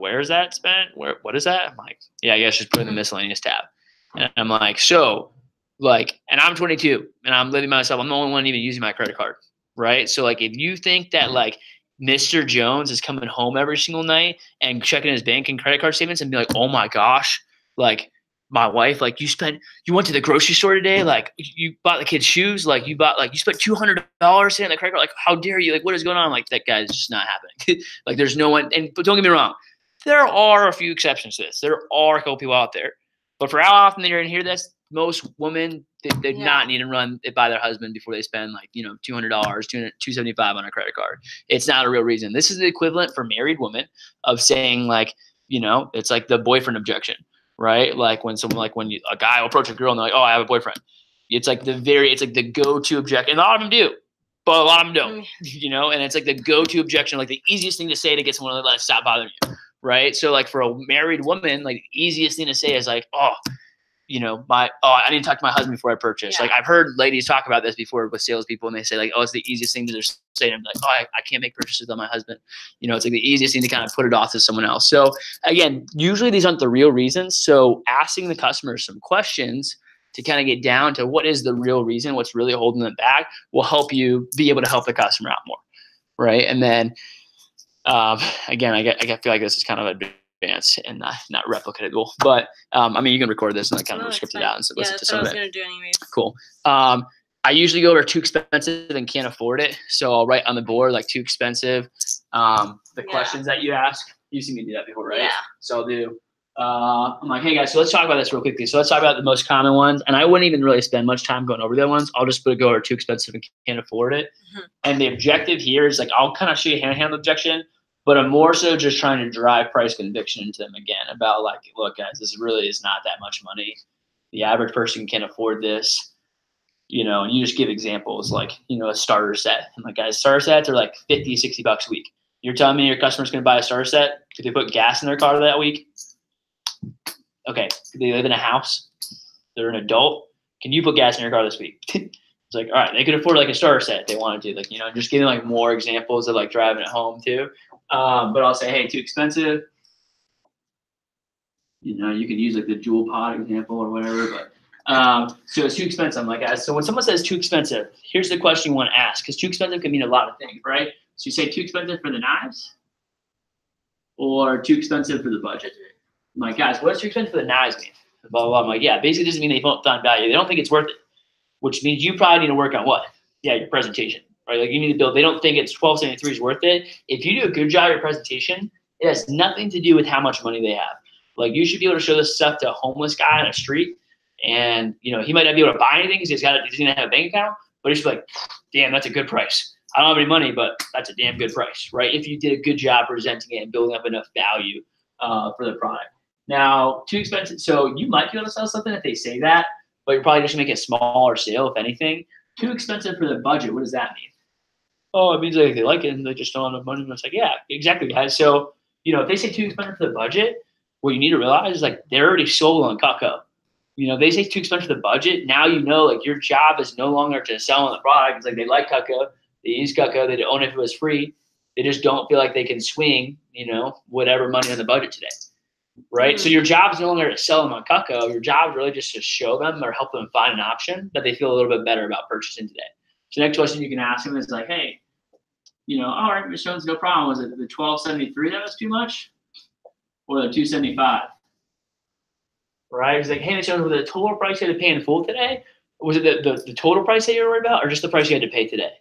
where is that spent? What is that? I'm like, yeah, I guess just put in the miscellaneous tab. And I'm like, so like, and I'm 22 and I'm living by myself. I'm the only one even using my credit card. Right. So like, if you think that like Mr. Jones is coming home every single night and checking his bank and credit card statements and be like, oh my gosh, like my wife, like you went to the grocery store today, like you bought the kids shoes, like you spent $200 on the credit card, like how dare you, like what is going on? Like that guy's just not happening. Like there's no one, but don't get me wrong, there are a few exceptions to this. There are a couple people out there, but for how often you're going to hear this, most women, they not need to run it by their husband before they spend like, $200, $275 on a credit card. It's not a real reason. This is the equivalent for married women of saying like, it's like the boyfriend objection, right? Like when a guy will approach a girl and they're like, oh, I have a boyfriend. It's like it's like the go-to objection. And a lot of them do, but a lot of them don't, and it's like the go-to objection, like the easiest thing to say to get someone to like, stop bothering you. Right. So like for a married woman, like the easiest thing to say is like, oh, I need to talk to my husband before I purchase. Yeah. Like I've heard ladies talk about this before with salespeople, and they say like, oh, it's the easiest thing to just say to them, like, oh, I can't make purchases on my husband. It's like the easiest thing to kind of put it off to someone else. So again, usually these aren't the real reasons. So asking the customer some questions to kind of get down to what is the real reason, what's really holding them back, will help you be able to help the customer out more. Right. And then again, I feel like this is kind of advanced and not replicatable, but you can record this and like kind of script it out and listen to some of it. Gonna do anyways. Cool. I usually go over too expensive and can't afford it, so I'll write on the board like too expensive, the Yeah. questions that you ask. You've seen me do that before, right? Yeah. So I'll do. I'm like, hey guys, so let's talk about this real quickly. So let's talk about the most common ones, and I wouldn't even really spend much time going over the other ones. I'll just go over too expensive and can't afford it. Mhm. And the objective here is like I'll kind of show you hand objection, but I'm more so just trying to drive price conviction into them again about like, look guys, this really is not that much money. The average person can afford this, you know, and you just give examples like, you know, a starter set. And like guys, starter sets are like 50, 60 bucks a week. You're telling me your customer's going to buy a starter set? Could they put gas in their car that week? Okay. Could they live in a house? They're an adult. Can you put gas in your car this week? It's like, all right, they could afford like a starter set if they wanted to, like, you know, just giving like more examples of like driving it home too. But I'll say, hey, too expensive. You know, you could use like the dual pod example or whatever, but so it's too expensive. I'm like, so when someone says too expensive, here's the question you want to ask, because too expensive can mean a lot of things, right? So you say too expensive for the knives or too expensive for the budget. I'm like, guys, what's too expensive for the knives mean? Blah, blah, blah. I'm like, yeah, basically doesn't mean they don't find value. They don't think it's worth it, which means you probably need to work on what? Yeah, your presentation, right? Like you need to build, they don't think it's $12.73 is worth it. If you do a good job of your presentation, it has nothing to do with how much money they have. Like you should be able to show this stuff to a homeless guy on the street, and you know he might not be able to buy anything because he's gonna have a bank account, but he's like, damn, that's a good price. I don't have any money, but that's a damn good price, right? If you did a good job presenting it and building up enough value for the product. Now, too expensive. So you might be able to sell something if they say that, but you're probably just gonna make a smaller sale, if anything. Too expensive for the budget. What does that mean? Oh, it means like they like it and they just don't have enough money. And it's like, yeah, exactly, guys. So you know, if they say too expensive for the budget, what you need to realize is like they're already sold on Cutco. You know, they say too expensive for the budget. Now you know like your job is no longer to sell on the product. It's like they like Cutco, they use Cutco, they own it if it was free. They just don't feel like they can swing, you know, whatever money on the budget today. Right? So your job is no longer to sell them on Cutco. Your job is really just to show them or help them find an option that they feel a little bit better about purchasing today. So the next question you can ask them is like, hey, you know, all right, Ms. Jones, no problem. Was it the $12.73 that was too much? Or the $2.75? Right? It's like, hey, Ms. Jones, was it the total price you had to pay in full today? Was it the total price that you were worried about, or just the price you had to pay today?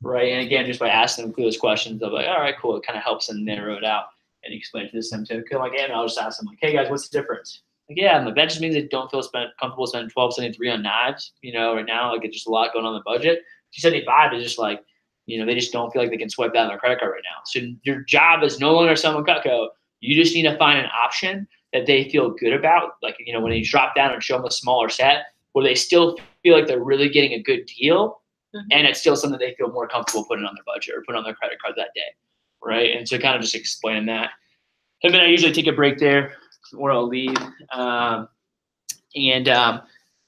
Right? And again, just by asking them those questions, I'm like, all right, cool. It kind of helps them narrow it out and explain to them too. Like, yeah, I'll just ask them, like, hey guys, what's the difference? Like, yeah, I'm like, that just means they don't feel comfortable spending $12.73 on knives. You know, right now, like it's just a lot going on in the budget. $2.75 is just like, you know, they just don't feel like they can swipe that on their credit card right now. So your job is no longer selling Cutco. You just need to find an option that they feel good about. Like, you know, when you drop down and show them a smaller set where they still feel like they're really getting a good deal, and it's still something they feel more comfortable putting on their budget or putting on their credit card that day, right? And so kind of just explain that. And then I usually take a break there or I'll leave.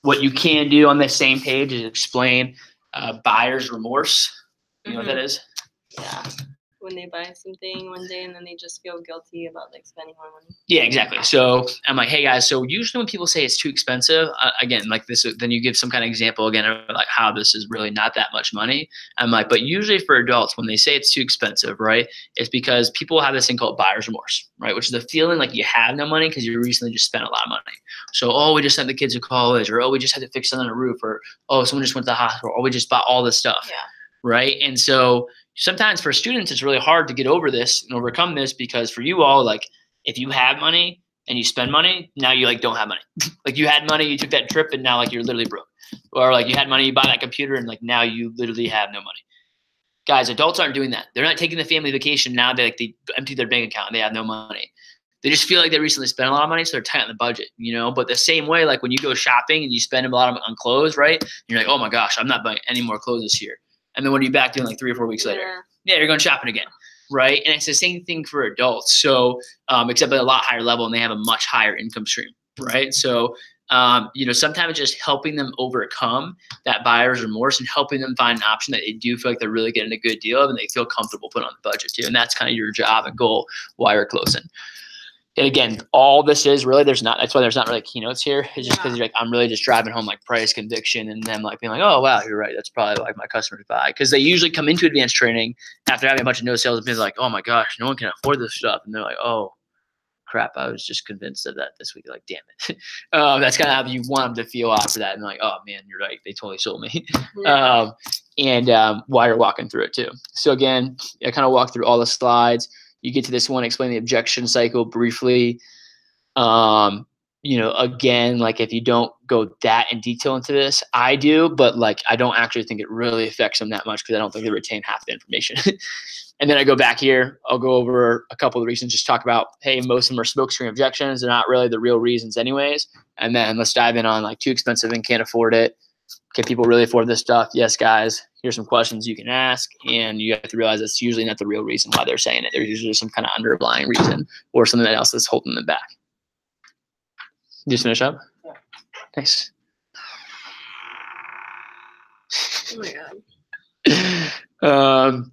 What you can do on the same page is explain buyer's remorse. You know what that is? Yeah. When they buy something one day and then they just feel guilty about like spending more money. Yeah, exactly. So I'm like, hey guys, so usually when people say it's too expensive, again, like this, then you give some kind of example again of like how this is really not that much money. I'm like, but usually for adults, when they say it's too expensive, right, it's because people have this thing called buyer's remorse, right, which is the feeling like you have no money because you recently just spent a lot of money. So, oh, we just sent the kids to college, or oh, we just had to fix something on the roof, or oh, someone just went to the hospital, or we just bought all this stuff. Yeah. Right. And so sometimes for students, it's really hard to get over this and overcome this because for you all, like if you have money and you spend money, now you like don't have money. Like you had money, you took that trip and now like you're literally broke. Or like you had money, you buy that computer and like now you literally have no money. Guys, adults aren't doing that. They're not taking the family vacation. Now they empty their bank account and they have no money. They just feel like they recently spent a lot of money, so they're tight on the budget, you know? But the same way, like when you go shopping and you spend a lot on clothes, right? You're like, oh my gosh, I'm not buying any more clothes this year. And then when are you back doing like 3 or 4 weeks later? Yeah, you're going shopping again, right? And it's the same thing for adults. So except at a lot higher level and they have a much higher income stream, right? So, you know, sometimes just helping them overcome that buyer's remorse and helping them find an option that they do feel like they're really getting a good deal of and they feel comfortable putting on the budget too. And that's kind of your job and goal while you're closing. And again, all this is really, that's why there's not really keynotes here. It's just because you're like, I'm really just driving home like price conviction and them like being like, oh, wow, you're right. That's probably like my customers buy. Because they usually come into advanced training after having a bunch of no sales and being like, oh my gosh, no one can afford this stuff. And they're like, oh, crap, I was just convinced of that this week. Like, damn it. That's kind of how you want them to feel after that. And like, oh man, you're right. They totally sold me. and while you're walking through it too. So again, I kind of walk through all the slides. You get to this one, explain the objection cycle briefly. Again, like if you don't go that in detail into this, I do, but like I don't actually think it really affects them that much because I don't think they retain half the information. And then I go back here, I'll go over a couple of the reasons, just talk about, hey, most of them are smokescreen objections. They're not really the real reasons anyways. And then let's dive in on like too expensive and can't afford it. Can people really afford this stuff? Yes, guys. Here's some questions you can ask. And you have to realize it's usually not the real reason why they're saying it. There's usually some kind of underlying reason or something else that's holding them back. You just finish up? Yeah. Nice. Oh my God.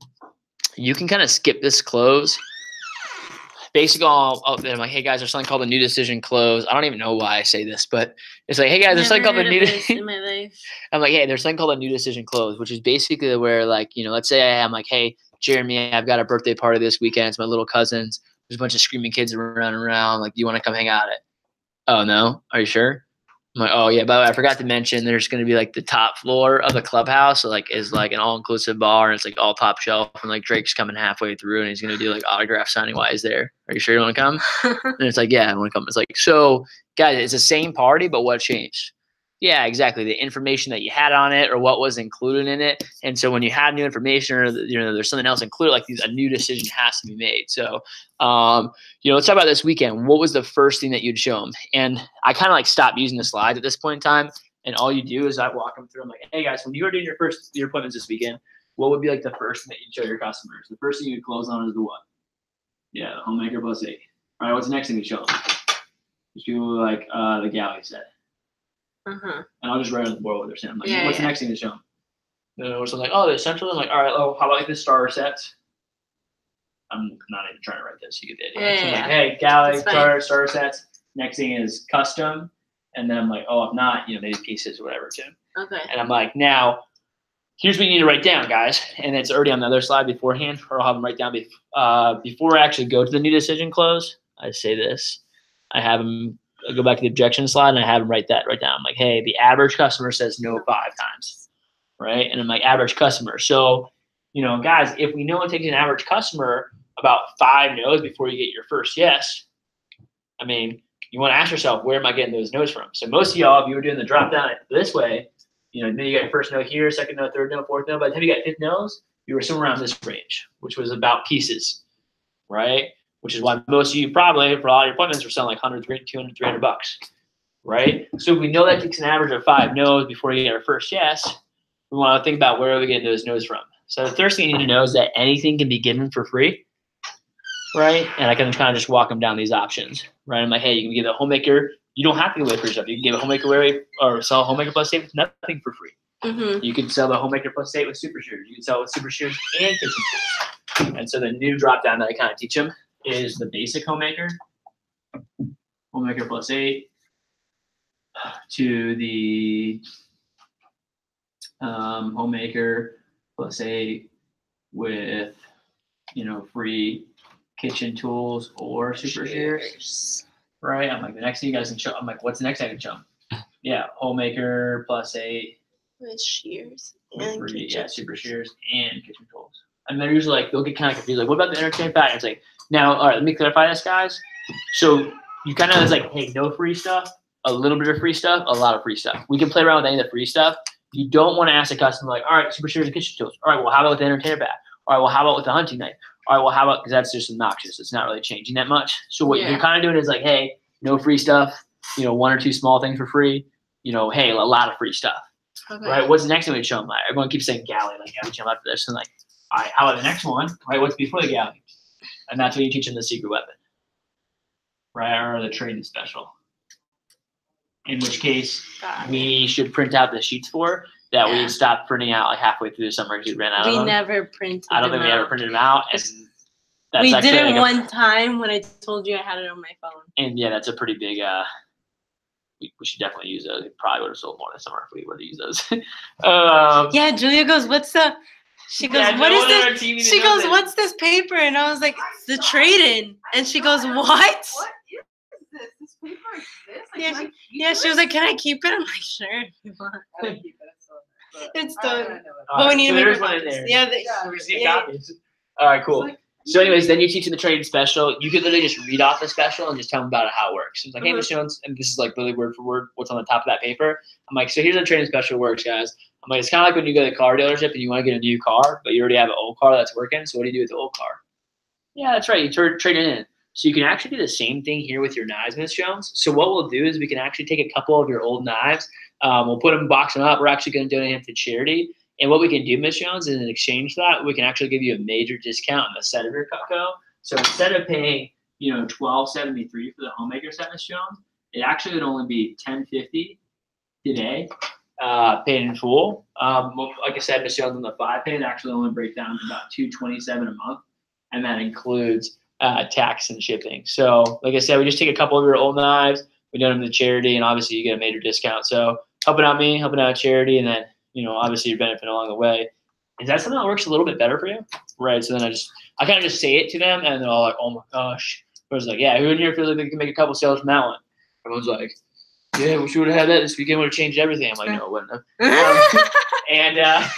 You can kind of skip this close. Basically, I'm like, hey guys, there's something called a new decision close. I don't even know why I say this, but it's like, hey guys, there's something called a new. In my life. I'm like, hey, there's something called a new decision close, which is basically where, like, let's say I'm like, hey, Jeremy, I've got a birthday party this weekend. It's my little cousin's. There's a bunch of screaming kids running around. Like, do you want to come hang out at it? Oh no, are you sure? I'm like, oh yeah, by the way, I forgot to mention there's going to be like the top floor of the clubhouse, so like is like an all-inclusive bar, and it's like all top shelf, and like Drake's coming halfway through, and he's going to do like autograph signing while he's there. Are you sure you want to come? And it's like, yeah, I want to come. It's like, so guys, it's the same party, but what changed? Yeah, exactly. The information that you had on it or what was included in it. And so when you have new information or, there's something else included, like a new decision has to be made. So, let's talk about this weekend. What was the first thing that you'd show them? And I kind of like stopped using the slides at this point in time. And all you do is I walk them through. I'm like, hey guys, when you were doing your appointments this weekend, what would be like the first thing that you'd show your customers? The first thing you'd close on is the what? Yeah, the homemaker plus 8. All right, what's the next thing you show them? These people like the galley set. Uh-huh. And I'll just write on the board what they're saying. I'm like, what's the next thing to show them? Or something like, oh, the essential. I'm like, all right, how about like the starter sets? I'm not even trying to write this. You get the idea. So I'm like, hey, galley, starter sets. Next thing is custom. And then I'm like, oh, if not, maybe pieces or whatever too. Okay. And I'm like, now, here's what you need to write down, guys. And it's already on the other slide beforehand, or I'll have them write down before I actually go to the new decision close. I say this. I have them. I go back to the objection slide and I have them write down. I'm like, hey, the average customer says no 5 times, right? And I'm like, average customer. So, guys, if we know it takes an average customer about 5 no's before you get your first yes, I mean, you want to ask yourself, where am I getting those no's from? So most of y'all, if you were doing the drop down this way, maybe you got your first no here, second no, third no, fourth no. By the time you got 5th no's, you were somewhere around this range, which was about pieces, right? Which is why most of you probably, for all your appointments, were selling like 100, 200, 300 bucks, right? So if we know that takes an average of 5 no's before you get our first yes, we want to think about where are we getting those no's from. So the first thing you need to know is that anything can be given for free, right? And I can kind of just walk them down these options, right? I'm like, hey, you can give a homemaker. You don't have to give away free stuff. You can give a homemaker away or sell a homemaker plus 8 with nothing for free. Mm-hmm. You can sell the homemaker plus 8 with super shears. You can sell it with super shears and kitchen tools. And so the new drop down that I kind of teach them is the basic homemaker plus 8 to the homemaker plus 8 with free kitchen tools or super shears, right? I'm like, the next thing you guys can show. I'm like, what's the next thing I can show them? Yeah, homemaker plus 8 with shears and free, super shears and kitchen tools. And they're usually like, they'll get kind of confused. Like, what about the entertainment pack? It's like, now, all right, let me clarify this, guys. So you kind of, it's like, hey, no free stuff, a little bit of free stuff, a lot of free stuff. We can play around with any of the free stuff. You don't want to ask a customer like, all right, super shears and kitchen tools. All right, well, how about with the entertainment pack? All right, well, how about with the hunting knife? All right, well, how about, because that's just obnoxious. It's not really changing that much. So what you're kind of doing is like, hey, no free stuff, 1 or 2 small things for free, hey, a lot of free stuff. Okay. Right? What's the next thing we show them? Like, everyone keeps saying galley, like every time after this. And like, all right, how about the next one? Right, what's before the galley? And that's when you teach them the secret weapon, right, or the training special. In which case, we should print out the sheets for that. We stopped printing out like halfway through the summer because we ran out of them. We never printed I don't think we ever printed them out. And that's we did it like one time when I told you I had it on my phone. And yeah, that's a pretty big, we should definitely use those. We probably would have sold more this summer if we would have used those. Yeah, Julia goes, what's the... She goes, what is this? She goes, what's this paper? And I was like, it's the trade-in. And she goes, what? What is this? This paper exists? Like, yeah, she was like, can I keep it? I'm like, sure. If you want. I keep it. It's I done. know it. But we need so to make there's more one in copies. there. Yeah, Yeah. We see yeah. copies. All right, cool. It's like- So, anyways, then you teach them the training special. You could literally just read off the special and just tell them about it, how it works. It's like, hey, Mhm. Miss Jones, and this is like literally word for word what's on the top of that paper. I'm like, so here's how the training special works, guys. I'm like, it's kind of like when you go to the car dealership and you want to get a new car, but you already have an old car that's working. So what do you do with the old car? Yeah, that's right. You trade it in. So you can actually do the same thing here with your knives, Miss Jones. So what we'll do is we can actually take a couple of your old knives. We'll put them, box them up. We're actually going to donate them to charity. And what we can do, Miss Jones, is in exchange for that, we can actually give you a major discount on the set of your Cutco. So instead of paying, $12.73 for the homemaker set, Miss Jones, it actually would only be $10.50 today, paid in full. Like I said, Miss Jones, on the 5-pay, it actually only breaks down to about $227 a month, and that includes tax and shipping. So, like I said, we just take a couple of your old knives, we donate them to charity, and obviously you get a major discount. So, helping out me, helping out charity, and then obviously you're benefiting along the way. Is that something that works a little bit better for you? Right. So then I kind of just say it to them, and they're all like, "Oh my gosh!" I was like, "Yeah, who in here feels like they can make a couple sales from that one?" Everyone's like, "Yeah, we should have had that this weekend. Would have changed everything." I'm like, "No, it wouldn't have." And that's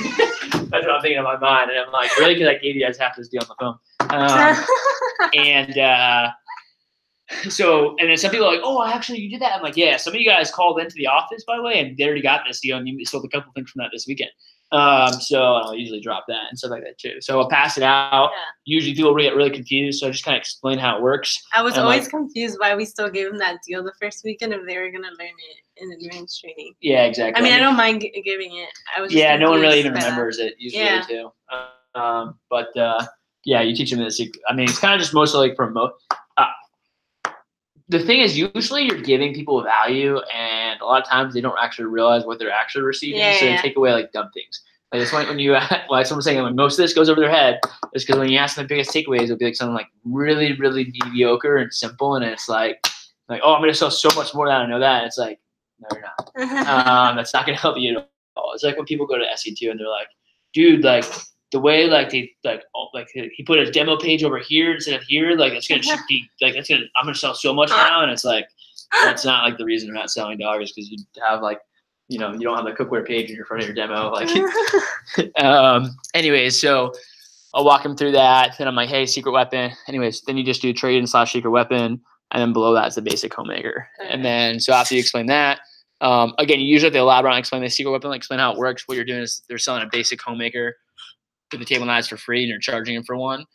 what I'm thinking in my mind. And I'm like, "Really?" Because I gave you guys half this deal on the phone. So, and then some people are like, "Oh, actually, you did that." I'm like, "Yeah." Some of you guys called into the office, by the way, and they already got this deal, and you sold a couple things from that this weekend. So I'll usually drop that and stuff like that too. So I'll pass it out. Yeah. Usually people get really confused, so I just kind of explain how it works. I was And I'm always like, confused why we still gave them that deal the first weekend if they were gonna learn it in advanced training. yeah, exactly. I mean, I don't mind giving it. I was just yeah, no one really even confused by that. remembers it usually Yeah. too. But yeah, you teach them this. I mean, it's kind of just mostly like promote. The thing is, usually you're giving people value, and a lot of times they don't actually realize what they're actually receiving. Yeah, so yeah. they take away like dumb things. Like it's when you like someone's saying like most of this goes over their head, is because when you ask them the biggest takeaways, it'll be like something like really, really mediocre and simple, and it's like oh, I'm gonna sell so much more than I know that. And it's like, no, you're not. That's not gonna help you at all. It's like when people go to SE2 and they're like, dude, like the way like they like he put a demo page over here instead of here, like it's gonna be like that's gonna I'm gonna sell so much now, and it's like that's not like the reason they're not selling doggers, because you have like you don't have the cookware page in your front of your demo. Like anyways, so I'll walk them through that. Then I'm like, hey, secret weapon. Anyways, then you just do trade-in / secret weapon, and then below that is the basic homemaker. And then so after you explain that, again, you usually have to elaborate on explain the secret weapon, like explain how it works. What you're doing is they're selling a basic homemaker for the table knives for free, and you're charging them for one.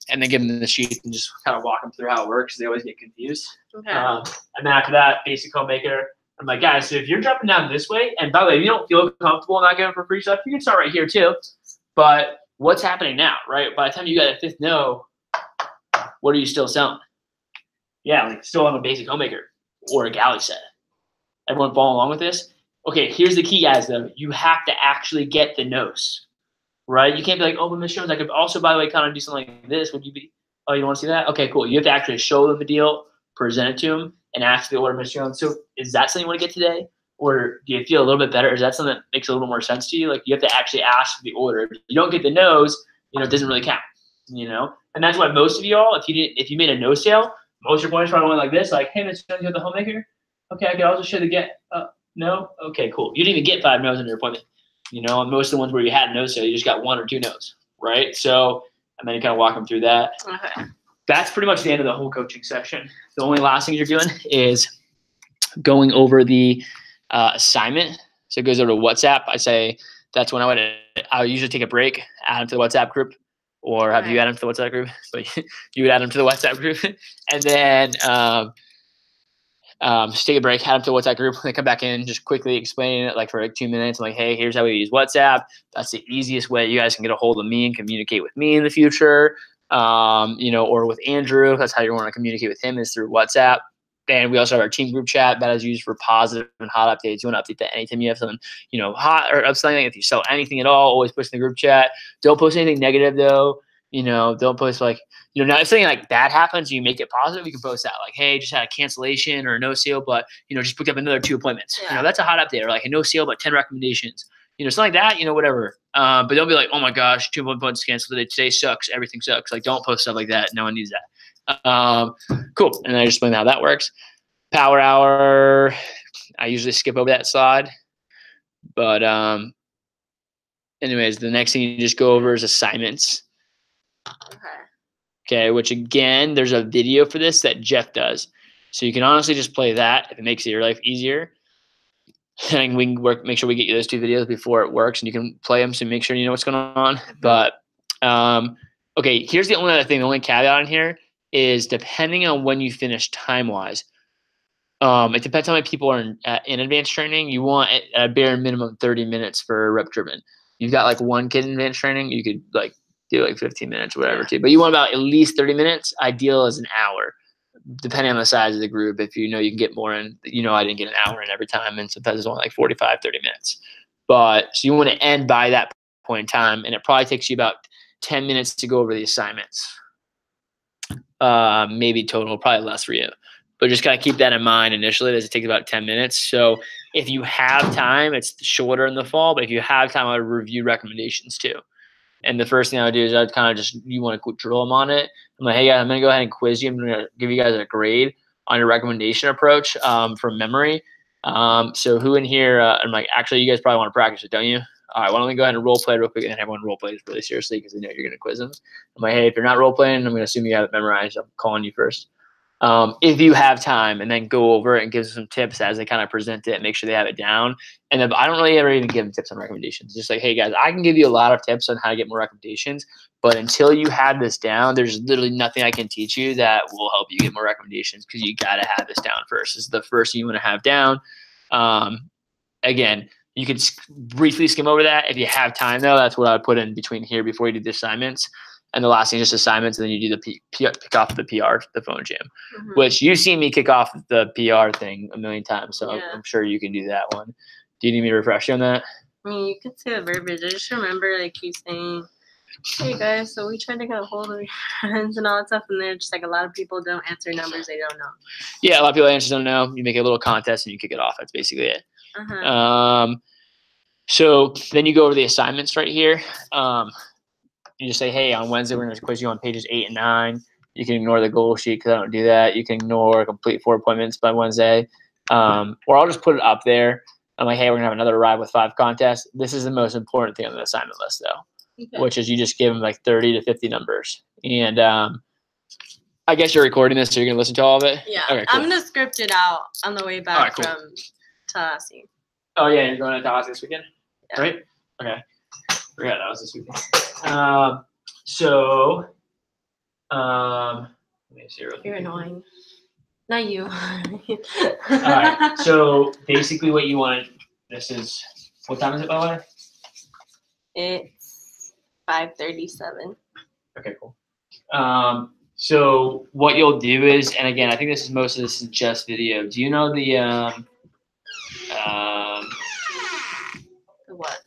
And then give them the sheet and just kind of walk them through how it works. They always get confused. Okay. And then after that, basic homemaker. I'm like, guys, so if you're dropping down this way, and by the way, if you don't feel comfortable not getting for free stuff, you can start right here too. But what's happening now, right? By the time you got a fifth no, what are you still selling? Yeah, like still have a basic homemaker or a galley set. Everyone following along with this? Okay, here's the key, guys, though. You have to actually get the no's, right? You can't be like, oh, but Miss Jones, I could also, by the way, kind of do something like this. Would you be, oh, you want to see that? Okay, cool. You have to actually show them the deal, present it to them, and ask the order, Miss Jones. So is that something you want to get today? Or do you feel a little bit better? Is that something that makes a little more sense to you? Like you have to actually ask for the order. If you don't get the no's, it doesn't really count, And that's why most of y'all, if you made a no sale, most of your points probably went like this, like, hey, Miss Jones, you have the homemaker? Okay, I could also show the get. No? Okay, cool. You didn't even get 5 no's in your appointment. And most of the ones where you had a no sale, you just got 1 or 2 no's, right? So, and then you kind of walk them through that. Okay. That's pretty much the end of the whole coaching section. The only last thing you're doing is going over the assignment. So it goes over to WhatsApp. I say that's when I would usually take a break, add them to the WhatsApp group, or have you add them to the WhatsApp group? But you would add them to the WhatsApp group, and then just take a break, add them to the WhatsApp group, then come back in, just quickly explain it like for like 2 minutes. I'm like, hey, here's how we use WhatsApp. That's the easiest way you guys can get a hold of me and communicate with me in the future. Or with Andrew. That's how you want to communicate with him, is through WhatsApp. And we also have our team group chat that is used for positive and hot updates. You want to update that anytime you have something, hot or something. If you sell anything at all, always push in the group chat. Don't post anything negative though. Don't post like, now if something like that happens, you make it positive, you can post that like, hey, just had a cancellation or a no sale, but just booked up another 2 appointments. Yeah. That's a hot update, or like a no sale but 10 recommendations. Something like that, whatever. But don't be like, oh my gosh, 2 appointments canceled today sucks, everything sucks. Like, don't post stuff like that. No one needs that. Cool. And I just explained how that works. Power hour, I usually skip over that slide, but anyways, the next thing you just go over is assignments. Okay, which again, there's a video for this that Jeff does. So you can honestly just play that if it makes your life easier. And we can make sure we get you those 2 videos before it works, and you can play them so make sure you know what's going on. But okay, here's the only other thing. The only caveat in here is depending on when you finish time-wise. It depends how many people are in advanced training. You want at a bare minimum 30 minutes for rep driven. You've got like 1 kid in advanced training, you could like do like 15 minutes or whatever too. But you want about at least 30 minutes. Ideal is an hour, depending on the size of the group. If you know you can get more in, I didn't get an hour in every time, and sometimes it's only like 45, 30 minutes. But so you want to end by that point in time, and it probably takes you about 10 minutes to go over the assignments. Maybe total, probably less for you. But just kind of keep that in mind initially, as it takes about 10 minutes. So if you have time, it's shorter in the fall, but if you have time, I would review recommendations too. And the first thing I would do is I'd kind of just, you want to drill them on it. I'm like, hey guys, I'm going to go ahead and quiz you. I'm going to give you guys a grade on your recommendation approach from memory. So who in here, I'm like, actually, you guys probably want to practice it, don't you? All right, why don't we go ahead and role play real quick, and then everyone role plays really seriously because they know you're going to quiz them. I'm like, hey, if you're not role playing, I'm going to assume you have it memorized. I'm calling you first. If you have time, and then go over it and give them some tips as they kind of present it, make sure they have it down. And then I don't really ever even give them tips on recommendations. Just like, hey guys, I can give you a lot of tips on how to get more recommendations, but until you have this down, there's literally nothing I can teach you that will help you get more recommendations, because you got to have this down first. This is the first thing you want to have down. Again, you could briefly skim over that if you have time, though. That's what I would put in between here before you do the assignments. And the last thing is just assignments, and then you do the kick off the PR, the phone jam, which you've seen me kick off the PR thing a million times. So I'm sure you can do that one. Do you need me to refresh you on that? I mean, you could say the verbiage. I just remember like you saying, hey guys, so we tried to get a hold of your friends and all that stuff, and they're just like, a lot of people don't answer numbers they don't know. Yeah, a lot of people answer don't know. You make a little contest and you kick it off. That's basically it. So then you go over the assignments right here. You just say, hey, on Wednesday, we're going to quiz you on pages 8 and 9. You can ignore the goal sheet because I don't do that. You can ignore complete 4 appointments by Wednesday. Or I'll just put it up there. I'm like, hey, we're going to have another Arrive with 5 contest. This is the most important thing on the assignment list, though, which is you just give them like 30 to 50 numbers. And I guess you're recording this, so you're going to listen to all of it? Yeah. Okay, cool. I'm going to script it out on the way back from Tallahassee. Oh, yeah, you're going to Tallahassee this weekend? Yeah. Right? Okay. Forgot that was this weekend. Let me see. You're annoying. Not you. All right. So basically, what you want. This is, what time is it, by the way? It's 5:37. Okay, cool. So what you'll do is, and again, I think most of this is just video. Do you know the what?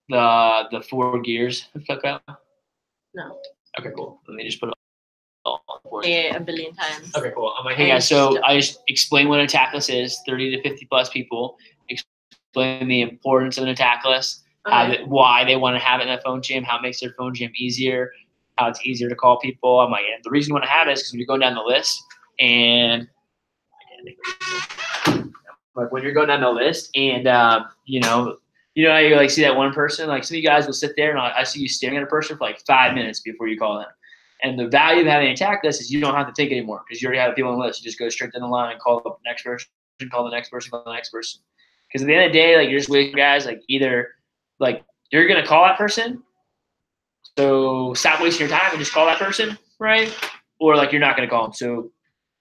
The 4 gears of cookout? No. Okay, cool. Let me just put it all for you. Yeah, a billion times. Okay, cool. I'm like, hey guys, so I just explain what an attack list is, 30 to 50 plus people. Explain the importance of an attack list, why they want to have it in a phone jam, how it makes their phone jam easier, how it's easier to call people. I'm like, and the reason you want to have it is because when you're going down the list, and like when you're going down the list, and you know how you like see that one person, like some of you guys will sit there and I see you staring at a person for like 5 minutes before you call them. And the value of having an attack list is you don't have to think anymore because you already have people on the list. You just go straight down the line and call the next person, call the next person, call the next person. Because at the end of the day, like you're just waiting, guys. Like either like you're gonna call that person, so stop wasting your time and just call that person, right? Or like you're not gonna call them, so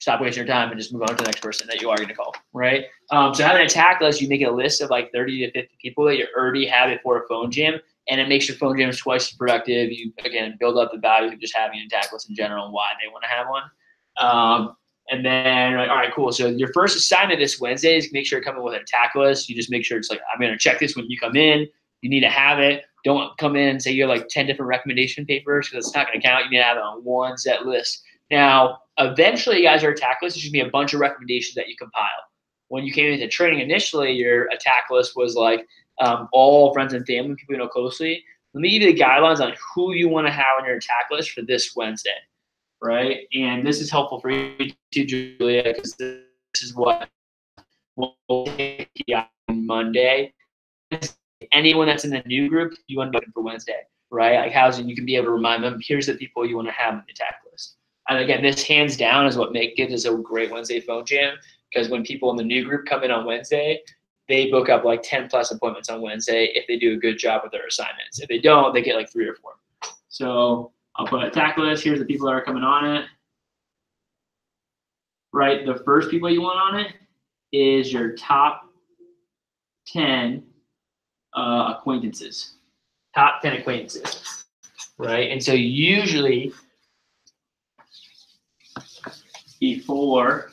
stop wasting your time and just move on to the next person that you are gonna call, right? So having an attack list, you make a list of like 30 to 50 people that you already have before a phone jam, and it makes your phone jams twice as productive. You again build up the value of just having an attack list in general and why they want to have one. And then, like, all right, cool. So your first assignment this Wednesday is make sure you're coming with an attack list. You just make sure it's like, I'm going to check this when you come in. You need to have it. Don't come in and say you have like 10 different recommendation papers because it's not going to count. You need to have it on one set list. Now, eventually, you guys, your attack list is just going to be a bunch of recommendations that you compile. When you came into training initially, your attack list was like all friends and family, people you know closely. Let me give you the guidelines on who you want to have on your attack list for this Wednesday. Right, and this is helpful for you too, Julia, because this is what we'll take on Monday. anyone that's in the new group, you want to be for Wednesday, right? Like housing, you can be able to remind them, here's the people you want to have on the attack list. And again, this hands down is what gives us a great Wednesday phone jam, because when people in the new group come in on Wednesday, they book up like 10 plus appointments on Wednesday if they do a good job with their assignments. If they don't, they get like 3 or 4. So I'll put a attack list. Here's the people that are coming on it. Right, the first people you want on it is your top 10 acquaintances. Top 10 acquaintances, right? And so usually beforehand,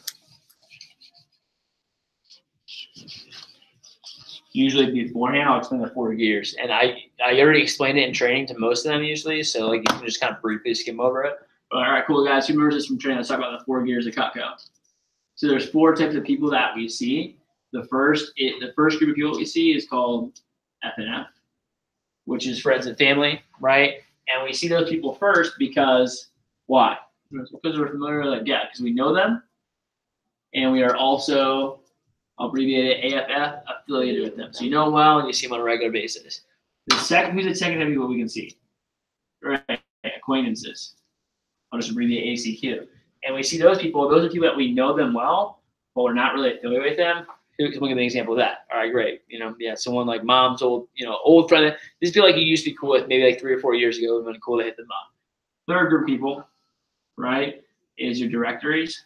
I'll explain the 4 gears. And I already explained it in training to most of them usually, so like you can just kind of briefly skim over it. All right, cool guys, who remembers this from training? Let's talk about the 4 gears of Cutco. So there's 4 types of people that we see. The first group of people we see is called F&F, which is friends and family, right? And we see those people first because why? Because we're familiar with them, yeah, because we know them, and we are also, I'll abbreviate it, AFF, affiliated with them. So you know them well, and you see them on a regular basis. Who's the second type of people we can see? Right, acquaintances. I'll just abbreviate ACQ. And we see those are people that we know them well, but we're not really affiliated with them. Look at an example of that. All right, great. Someone like mom's old friend. These people like you used to be cool with maybe like 3 or 4 years ago. It would have been cool to hit them up. Third group of people, right, is your directories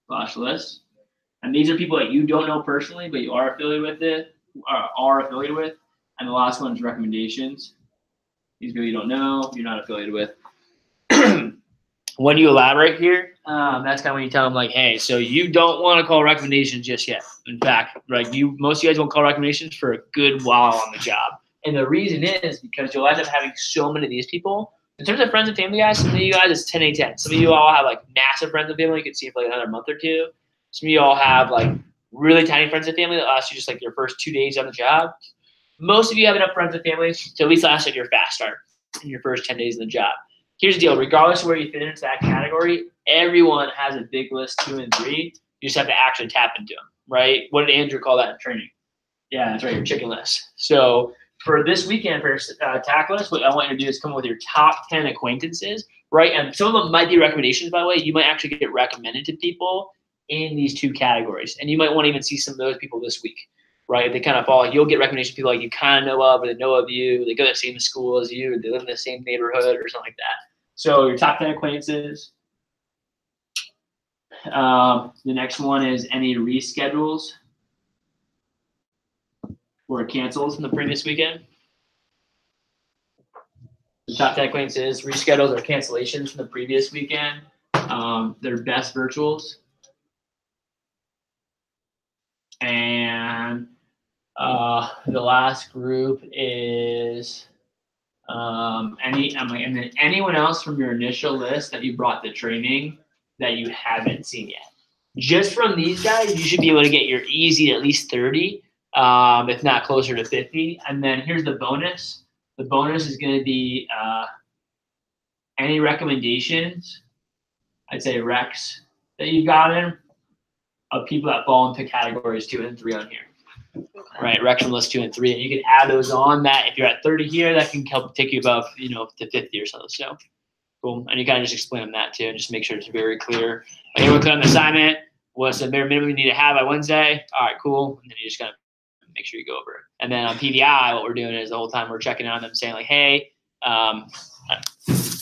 / lists. And these are people that you don't know personally, but you are affiliated with. And the last one is recommendations. These people you don't know, you're not affiliated with. When you elaborate here, that's kind of when you tell them like, hey, so you don't want to call recommendations just yet. In fact, like most of you guys won't call recommendations for a good while on the job. And the reason is because you'll end up having so many of these people. In terms of friends and family guys, some of you guys it's 10-8-10. Some of you all have like massive friends and family you can see for like another month or 2. Some of you all have like really tiny friends and family that last you just like your first 2 days on the job. Most of you have enough friends and family to at least last like your fast start in your first 10 days in the job. Here's the deal. Regardless of where you fit into that category, everyone has a big list 2 and 3. You just have to actually tap into them, right? What did Andrew call that in training? Yeah, that's right, your chicken list. So for this weekend for attack list, what I want you to do is come up with your top 10 acquaintances, right? And some of them might be recommendations, by the way. You might actually get recommended to people in these 2 categories. And you might want to even see some of those people this week, right? If they kind of fall, you'll get recommendations people like you kind of know of, or they know of you, they go to the same school as you, or they live in the same neighborhood or something like that. So your top 10 acquaintances. The next one is any reschedules or cancels from the previous weekend. The top 10 acquaintances, reschedules or cancellations from the previous weekend. Their best virtuals. And the last group is and then anyone else from your initial list that you brought to training that you haven't seen yet. Just from these guys, you should be able to get your easy at least 30, if not closer to 50. And then here's the bonus. The bonus is going to be any recommendations, I'd say recs that you've gotten of people that fall into categories 2 and 3 on here. Right, recs from list 2 and 3, and you can add those on. That if you're at 30 here, that can help take you above, to 50 or something. So, cool. And you kind of just explain them that too, and just make sure it's very clear. Like, everyone click on the assignment. What's the bare minimum you need to have by Wednesday? All right, cool. And then you just gotta make sure you go over it. And then on PDI, what we're doing is the whole time we're checking on them, saying like, hey,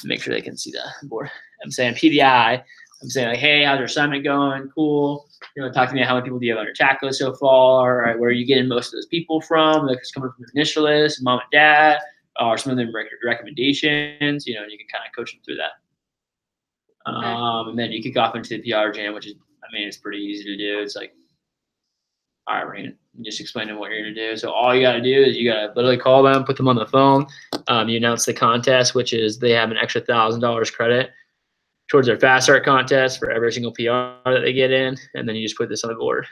make sure they can see the board. I'm saying PDI. I'm saying like, hey, how's your assignment going? Cool. You want to talk to me about how many people do you have on your attack list so far? Right, where are you getting most of those people from? Like, it's coming from the initial list, mom and dad, or some of them recommendations. And you can kind of coach them through that. And then you kick off into the PR jam, which is, it's pretty easy to do. It's like, all right, we're gonna just explain to them what you're gonna do. So all you gotta do is you gotta literally call them, put them on the phone. You announce the contest, which is they have an extra $1,000 credit towards their fast start contest for every single PR that they get in, and then you just put this on the board.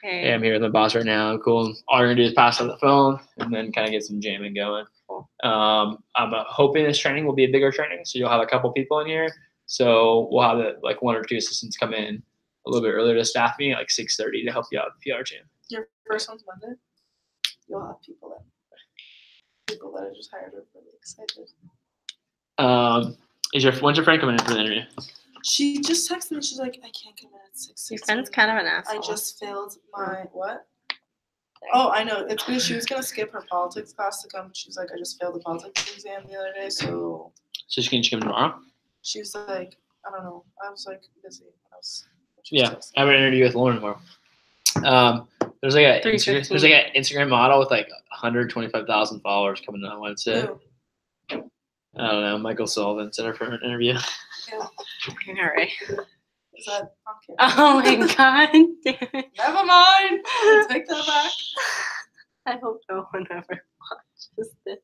Hey, I'm here with my boss right now. Cool. All you're gonna do is pass on the phone, and then kind of get some jamming going. I'm hoping this training will be a bigger training, so you'll have a couple people in here. So we'll have like 1 or 2 assistants come in a little bit earlier to staff me, like 6:30, to help you out with the PR jam. Your first one's Monday? you'll have people that are just hired are really excited. When's your friend coming in for the interview? She just texted me. She's like, I can't come in at 6. Your friend's kind of an asshole. I just failed my what? Oh, I know. It's because she was gonna skip her politics class to come. She's like, I just failed the politics exam the other day, so. So she can come tomorrow? She's like, I don't know. I was like busy. Yeah, I have an interview with Lauren tomorrow. There's like an Instagram model with like 125,000 followers coming on Wednesday. Ooh. I don't know. Michael Sullivan sent her for an interview. Yeah. All right. Is that okay? Oh my god. Damn it. Never mind. Take that back. I hope no one ever watches this.